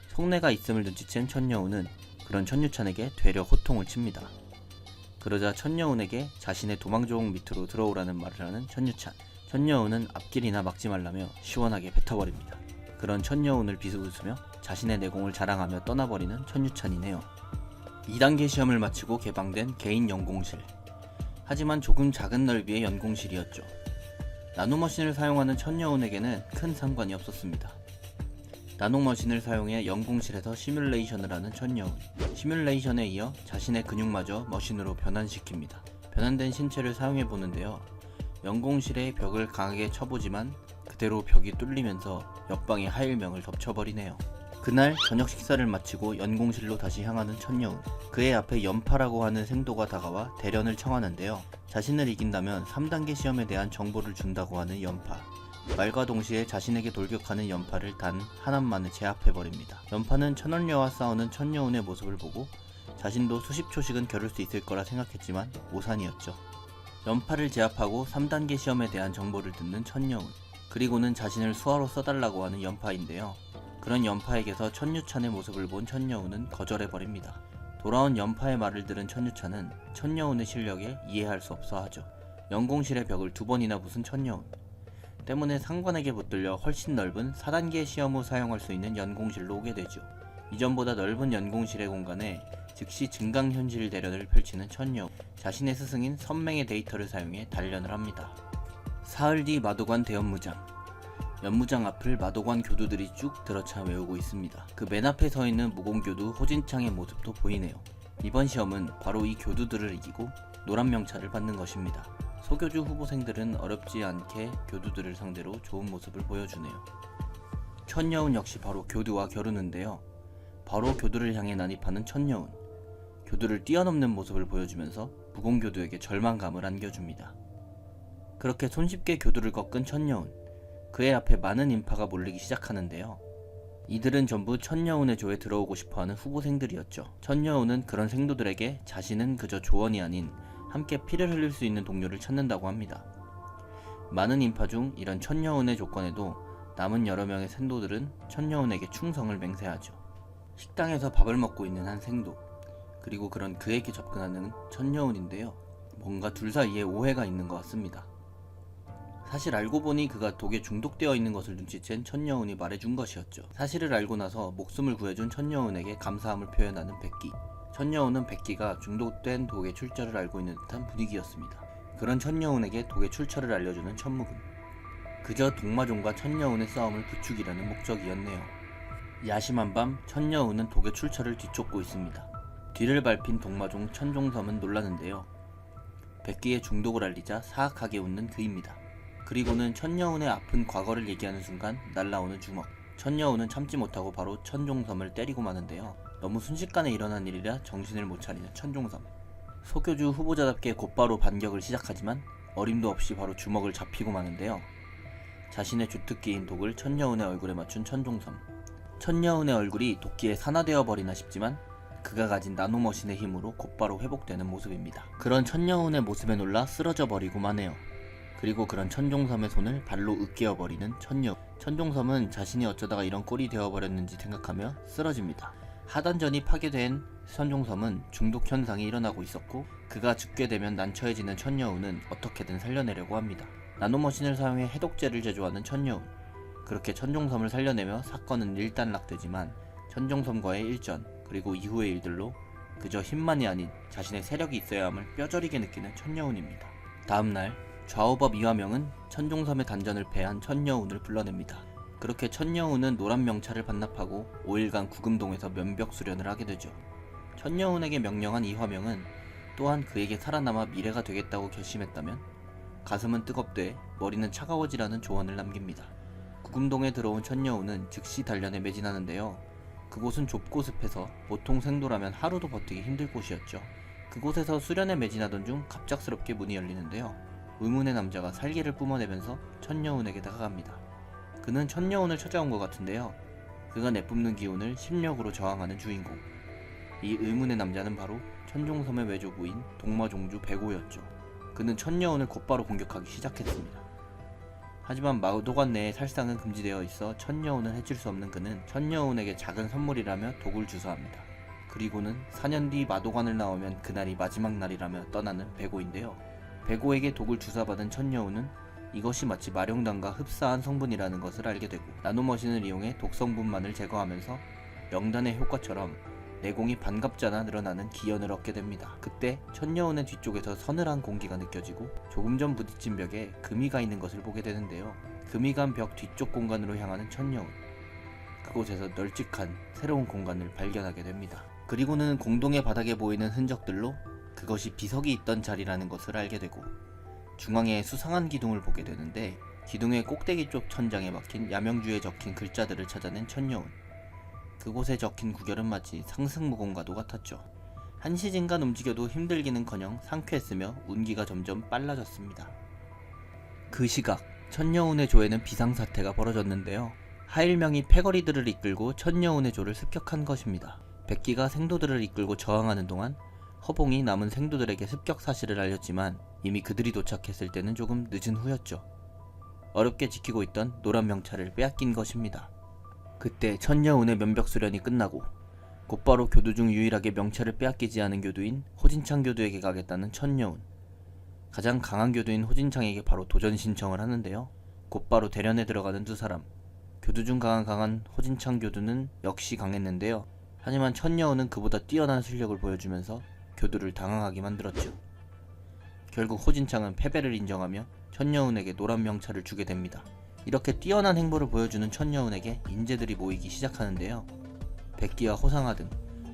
속내가 있음을 눈치챈 천여운은 그런 천유찬에게 되려 호통을 칩니다. 그러자 천여운에게 자신의 도망조공 밑으로 들어오라는 말을 하는 천유찬. 천여운은 앞길이나 막지 말라며 시원하게 뱉어버립니다. 그런 천여운을 비웃으며 자신의 내공을 자랑하며 떠나버리는 천유찬이네요. 2단계 시험을 마치고 개방된 개인 연공실. 하지만 조금 작은 넓이의 연공실이었죠. 나노머신을 사용하는 천여운에게는 큰 상관이 없었습니다. 나노머신을 사용해 연공실에서 시뮬레이션을 하는 천여운. 시뮬레이션에 이어 자신의 근육마저 머신으로 변환시킵니다. 변환된 신체를 사용해보는데요. 연공실의 벽을 강하게 쳐보지만 그대로 벽이 뚫리면서 옆방의 하일명을 덮쳐버리네요. 그날 저녁 식사를 마치고 연공실로 다시 향하는 천여운. 그의 앞에 연파라고 하는 생도가 다가와 대련을 청하는데요. 자신을 이긴다면 3단계 시험에 대한 정보를 준다고 하는 연파. 말과 동시에 자신에게 돌격하는 연파를 단 하나만에 제압해버립니다. 연파는 천원녀와 싸우는 천여운의 모습을 보고 자신도 수십 초씩은 겨룰 수 있을 거라 생각했지만 오산이었죠. 연파를 제압하고 3단계 시험에 대한 정보를 듣는 천여운. 그리고는 자신을 수하로 써달라고 하는 연파인데요. 그런 연파에게서 천유찬의 모습을 본 천여운은 거절해버립니다. 돌아온 연파의 말을 들은 천유찬은 천여운의 실력에 이해할 수 없어 하죠. 연공실의 벽을 2번이나 부순 천여운 때문에 상관에게 붙들려 훨씬 넓은 4단계 시험 후 사용할 수 있는 연공실로 오게 되죠. 이전보다 넓은 연공실의 공간에 즉시 증강현실 대련을 펼치는 천여운. 자신의 스승인 선맹의 데이터를 사용해 단련을 합니다. 사흘 뒤 마도관 대연무장. 연무장 앞을 마도관 교두들이 쭉 들어차 외우고 있습니다. 그 맨 앞에 서 있는 무공교두 호진창의 모습도 보이네요. 이번 시험은 바로 이 교두들을 이기고 노란 명찰을 받는 것입니다. 소교주 후보생들은 어렵지 않게 교두들을 상대로 좋은 모습을 보여주네요. 천여운 역시 바로 교두와 겨루는데요. 바로 교두를 향해 난입하는 천여운. 교두를 뛰어넘는 모습을 보여주면서 무공교두에게 절망감을 안겨줍니다. 그렇게 손쉽게 교두를 꺾은 천여운. 그의 앞에 많은 인파가 몰리기 시작하는데요. 이들은 전부 천여운의 조에 들어오고 싶어하는 후보생들이었죠. 천여운은 그런 생도들에게 자신은 그저 조언이 아닌 함께 피를 흘릴 수 있는 동료를 찾는다고 합니다. 많은 인파 중 이런 천여운의 조건에도 남은 여러 명의 생도들은 천여운에게 충성을 맹세하죠. 식당에서 밥을 먹고 있는 한 생도, 그리고 그런 그에게 접근하는 천여운인데요. 뭔가 둘 사이에 오해가 있는 것 같습니다. 사실 알고 보니 그가 독에 중독되어 있는 것을 눈치챈 천여운이 말해준 것이었죠. 사실을 알고 나서 목숨을 구해준 천여운에게 감사함을 표현하는 백기. 천여운은 백기가 중독된 독의 출처를 알고 있는 듯한 분위기였습니다. 그런 천여운에게 독의 출처를 알려주는 천무금. 그저 독마종과 천여운의 싸움을 부추기라는 목적이었네요. 야심한 밤 천여운은 독의 출처를 뒤쫓고 있습니다. 뒤를 밟힌 독마종 천종섬은 놀라는데요. 백기의 중독을 알리자 사악하게 웃는 그입니다. 그리고는 천여운의 아픈 과거를 얘기하는 순간 날라오는 주먹. 천여우는 참지 못하고 바로 천종섬을 때리고 마는데요. 너무 순식간에 일어난 일이라 정신을 못 차리는 천종섬. 소교주 후보자답게 곧바로 반격을 시작하지만 어림도 없이 바로 주먹을 잡히고 마는데요. 자신의 주특기인 독을 천여운의 얼굴에 맞춘 천종섬. 천여운의 얼굴이 도끼에 산화되어 버리나 싶지만 그가 가진 나노머신의 힘으로 곧바로 회복되는 모습입니다. 그런 천여운의 모습에 놀라 쓰러져 버리고 마네요. 그리고 그런 천종섬의 손을 발로 으깨어 버리는 천여운. 천종섬은 자신이 어쩌다가 이런 꼴이 되어버렸는지 생각하며 쓰러집니다. 하단전이 파괴된 천종섬은 중독 현상이 일어나고 있었고 그가 죽게 되면 난처해지는 천여운은 어떻게든 살려내려고 합니다. 나노머신을 사용해 해독제를 제조하는 천여운. 그렇게 천종섬을 살려내며 사건은 일단락되지만 천종섬과의 일전 그리고 이후의 일들로 그저 힘만이 아닌 자신의 세력이 있어야 함을 뼈저리게 느끼는 천여운입니다. 다음날 좌우법 이화명은 천종섬의 단전을 패한 천여운을 불러냅니다. 그렇게 천여운은 노란 명찰을 반납하고 5일간 구금동에서 면벽 수련을 하게 되죠. 천여운에게 명령한 이화명은 또한 그에게 살아남아 미래가 되겠다고 결심했다면 가슴은 뜨겁되 머리는 차가워지라는 조언을 남깁니다. 구금동에 들어온 천여운은 즉시 단련에 매진하는데요. 그곳은 좁고 습해서 보통 생도라면 하루도 버티기 힘들 곳이었죠. 그곳에서 수련에 매진하던 중 갑작스럽게 문이 열리는데요. 의문의 남자가 살기를 뿜어내면서 천여운에게 다가갑니다. 그는 천여운을 찾아온 것 같은데요. 그가 내뿜는 기운을 심력으로 저항하는 주인공. 이 의문의 남자는 바로 천종섬의 외조부인 동마종주 백오였죠. 그는 천여운을 곧바로 공격하기 시작했습니다. 하지만 마도관 내에 살상은 금지되어 있어 천여운을 해칠 수 없는 그는 천여운에게 작은 선물이라며 독을 주사합니다. 그리고는 4년 뒤 마도관을 나오면 그날이 마지막 날이라며 떠나는 백오인데요. 백오에게 독을 주사받은 천여운은 이것이 마치 마룡단과 흡사한 성분이라는 것을 알게 되고 나노머신을 이용해 독성분만을 제거하면서 명단의 효과처럼 내공이 반갑잖아 늘어나는 기연을 얻게 됩니다. 그때 천여운의 뒤쪽에서 서늘한 공기가 느껴지고 조금 전 부딪힌 벽에 금이가 있는 것을 보게 되는데요. 금이 간 벽 뒤쪽 공간으로 향하는 천여운. 그곳에서 널찍한 새로운 공간을 발견하게 됩니다. 그리고는 공동의 바닥에 보이는 흔적들로 그것이 비석이 있던 자리라는 것을 알게 되고 중앙에 수상한 기둥을 보게 되는데 기둥의 꼭대기 쪽 천장에 박힌 야명주에 적힌 글자들을 찾아낸 천여운. 그곳에 적힌 구결은 마치 상승무공과도 같았죠. 한시진간 움직여도 힘들기는커녕 상쾌했으며 운기가 점점 빨라졌습니다. 그 시각 천여운의 조에는 비상사태가 벌어졌는데요. 하일명이 패거리들을 이끌고 천여운의 조를 습격한 것입니다. 백기가 생도들을 이끌고 저항하는 동안 허봉이 남은 생도들에게 습격 사실을 알렸지만 이미 그들이 도착했을 때는 조금 늦은 후였죠. 어렵게 지키고 있던 노란 명찰을 빼앗긴 것입니다. 그때 천여운의 면벽 수련이 끝나고 곧바로 교두 중 유일하게 명찰을 빼앗기지 않은 교두인 호진창 교두에게 가겠다는 천여운. 가장 강한 교두인 호진창에게 바로 도전 신청을 하는데요. 곧바로 대련에 들어가는 두 사람. 교두 중 강한 호진창 교두는 역시 강했는데요. 하지만 천여운은 그보다 뛰어난 실력을 보여주면서 교두를 당황하게 만들었죠. 결국 호진창은 패배를 인정하며 천여운에게 노란 명찰을 주게 됩니다. 이렇게 뛰어난 행보를 보여주는 천여운에게 인재들이 모이기 시작하는데요. 백기와 호상화 등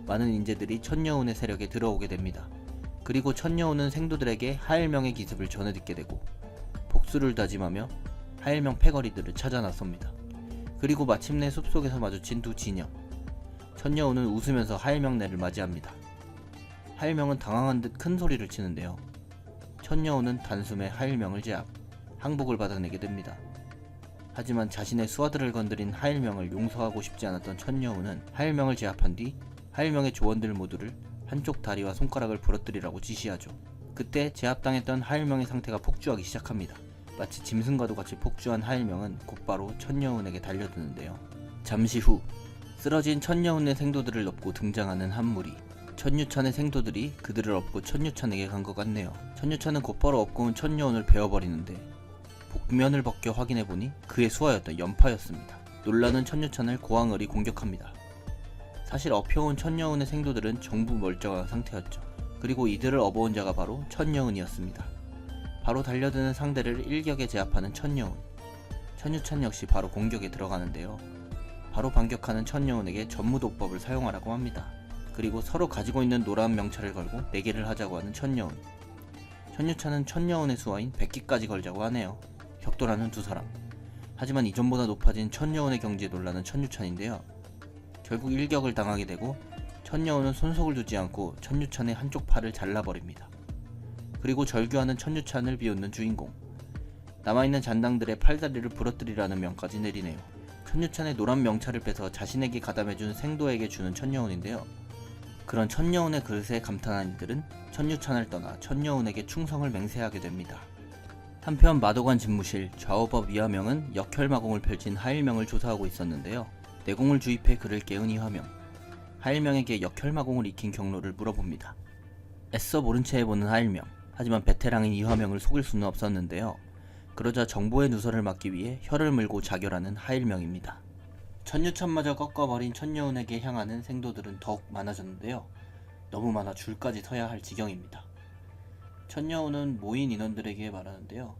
많은 인재들이 천여운의 세력에 들어오게 됩니다. 그리고 천여운은 생도들에게 하일명의 기습을 전해 듣게 되고 복수를 다짐하며 하일명 패거리들을 찾아 나섭니다. 그리고 마침내 숲속에서 마주친 두 진영. 천여운은 웃으면서 하일명네를 맞이합니다. 하일명은 당황한 듯 큰 소리를 치는데요. 천여운은 단숨에 하일명을 제압, 항복을 받아내게 됩니다. 하지만 자신의 수하들을 건드린 하일명을 용서하고 싶지 않았던 천여운은 하일명을 제압한 뒤 하일명의 조원들 모두를 한쪽 다리와 손가락을 부러뜨리라고 지시하죠. 그때 제압당했던 하일명의 상태가 폭주하기 시작합니다. 마치 짐승과도 같이 폭주한 하일명은 곧바로 천여운에게 달려드는데요. 잠시 후 쓰러진 천여운의 생도들을 업고 등장하는 한 무리. 천유찬의 생도들이 그들을 업고 천유찬에게 간 것 같네요. 천유찬은 곧바로 업고 온 천여운을 베어버리는데 복면을 벗겨 확인해보니 그의 수하였던 연파였습니다. 놀라는 천유찬을 고항을이 공격합니다. 사실 업혀온 천여운의 생도들은 전부 멀쩡한 상태였죠. 그리고 이들을 업어온 자가 바로 천여운이었습니다. 바로 달려드는 상대를 일격에 제압하는 천여운. 천유찬 역시 바로 공격에 들어가는데요. 바로 반격하는 천여운에게 전무도법을 사용하라고 합니다. 그리고 서로 가지고 있는 노란 명찰을 걸고 내기를 하자고 하는 천여운. 천유찬은 천여운의 수하인 백기까지 걸자고 하네요. 격돌하는 두 사람. 하지만 이전보다 높아진 천여운의 경지에 놀라는 천유찬인데요. 결국 일격을 당하게 되고 천여운은 손속을 두지 않고 천유찬의 한쪽 팔을 잘라버립니다. 그리고 절규하는 천유찬을 비웃는 주인공. 남아있는 잔당들의 팔다리를 부러뜨리라는 명까지 내리네요. 천유찬의 노란 명찰을 빼서 자신에게 가담해준 생도에게 주는 천여운인데요. 그런 천여운의 그릇에 감탄한 이들은 천유찬을 떠나 천여운에게 충성을 맹세하게 됩니다. 한편 마도관 집무실 좌우법 이화명은 역혈마공을 펼친 하일명을 조사하고 있었는데요. 내공을 주입해 그를 깨운 이화명. 하일명에게 역혈마공을 익힌 경로를 물어봅니다. 애써 모른 채 해보는 하일명. 하지만 베테랑인 이화명을 속일 수는 없었는데요. 그러자 정보의 누설을 막기 위해 혀를 물고 자결하는 하일명입니다. 천유찬마저 꺾어버린 천여운에게 향하는 생도들은 더욱 많아졌는데요. 너무 많아 줄까지 서야 할 지경입니다. 천여운은 모인 인원들에게 말하는데요.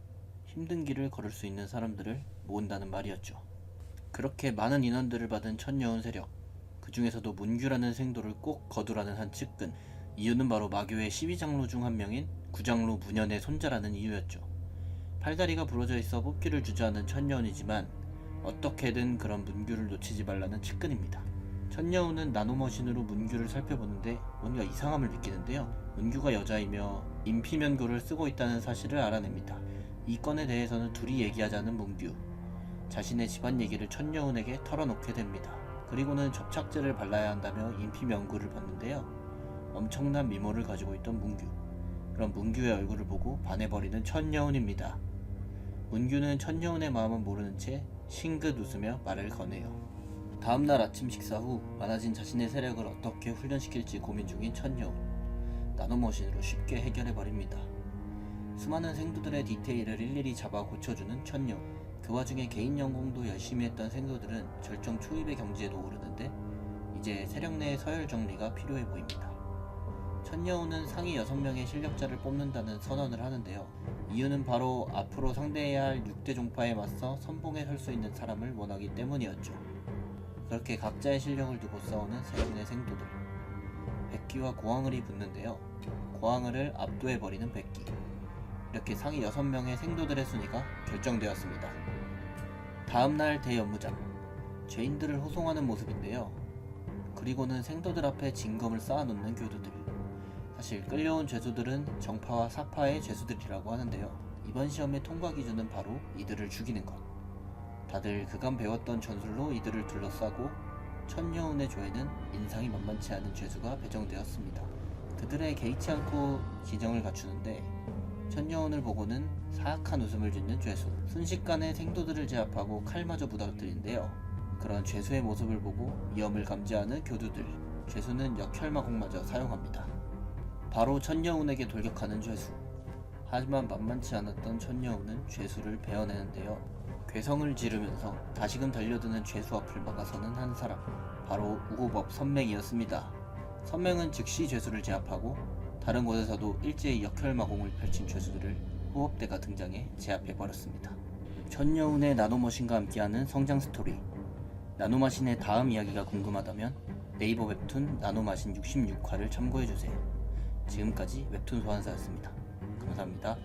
힘든 길을 걸을 수 있는 사람들을 모은다는 말이었죠. 그렇게 많은 인원들을 받은 천여운 세력, 그 중에서도 문규라는 생도를 꼭 거두라는 한 측근, 이유는 바로 마교의 12장로 중 한 명인 구장로 문현의 손자라는 이유였죠. 팔다리가 부러져 있어 뽑기를 주저하는 천여운이지만 어떻게든 그런 문규를 놓치지 말라는 측근입니다. 천여운은 나노머신으로 문규를 살펴보는데 뭔가 이상함을 느끼는데요. 문규가 여자이며 인피면구를 쓰고 있다는 사실을 알아냅니다. 이 건에 대해서는 둘이 얘기하자는 문규. 자신의 집안 얘기를 천여운에게 털어놓게 됩니다. 그리고는 접착제를 발라야 한다며 인피면구를 벗는데요. 엄청난 미모를 가지고 있던 문규. 그럼 문규의 얼굴을 보고 반해버리는 천여운입니다. 문규는 천여운의 마음은 모르는 채 싱긋 웃으며 말을 거네요. 다음날 아침 식사 후 많아진 자신의 세력을 어떻게 훈련시킬지 고민 중인 천여운. 나노머신으로 쉽게 해결해버립니다. 수많은 생도들의 디테일을 일일이 잡아 고쳐주는 천여운. 그 와중에 개인 연공도 열심히 했던 생도들은 절정 초입의 경지에도 오르는데 이제 세력 내의 서열 정리가 필요해 보입니다. 천여운은 상위 6명의 실력자를 뽑는다는 선언을 하는데요. 이유는 바로 앞으로 상대해야 할 6대 종파에 맞서 선봉에 설 수 있는 사람을 원하기 때문이었죠. 그렇게 각자의 실력을 두고 싸우는 세력 내 생도들. 백기와 고항을이 붙는데요. 고항을을 압도해버리는 백기. 이렇게 상위 6명의 생도들의 순위가 결정되었습니다. 다음날 대연무장. 죄인들을 호송하는 모습인데요. 그리고는 생도들 앞에 징검을 쌓아놓는 교두들. 사실 끌려온 죄수들은 정파와 사파의 죄수들이라고 하는데요. 이번 시험의 통과 기준은 바로 이들을 죽이는 것. 다들 그간 배웠던 전술로 이들을 둘러싸고 천여운의 조에는 인상이 만만치 않은 죄수가 배정되었습니다. 그들의 개의치 않고 기정을 갖추는데 천여운을 보고는 사악한 웃음을 짓는 죄수. 순식간에 생도들을 제압하고 칼마저 부닥뜨리는데요. 그런 죄수의 모습을 보고 위험을 감지하는 교두들. 죄수는 역혈마공마저 사용합니다. 바로 천여운에게 돌격하는 죄수. 하지만 만만치 않았던 천여운은 죄수를 베어내는데요. 괴성을 지르면서 다시금 달려드는 죄수 앞을 막아서는 한 사람. 바로 우고법 선맹이었습니다. 선맹은 즉시 죄수를 제압하고 다른 곳에서도 일제히 역혈마공을 펼친 죄수들을 호업대가 등장해 제압해버렸습니다. 천여운의 나노머신과 함께하는 성장 스토리. 나노마신의 다음 이야기가 궁금하다면 네이버 웹툰 나노마신 66화를 참고해주세요. 지금까지 웹툰 소환사였습니다. 감사합니다.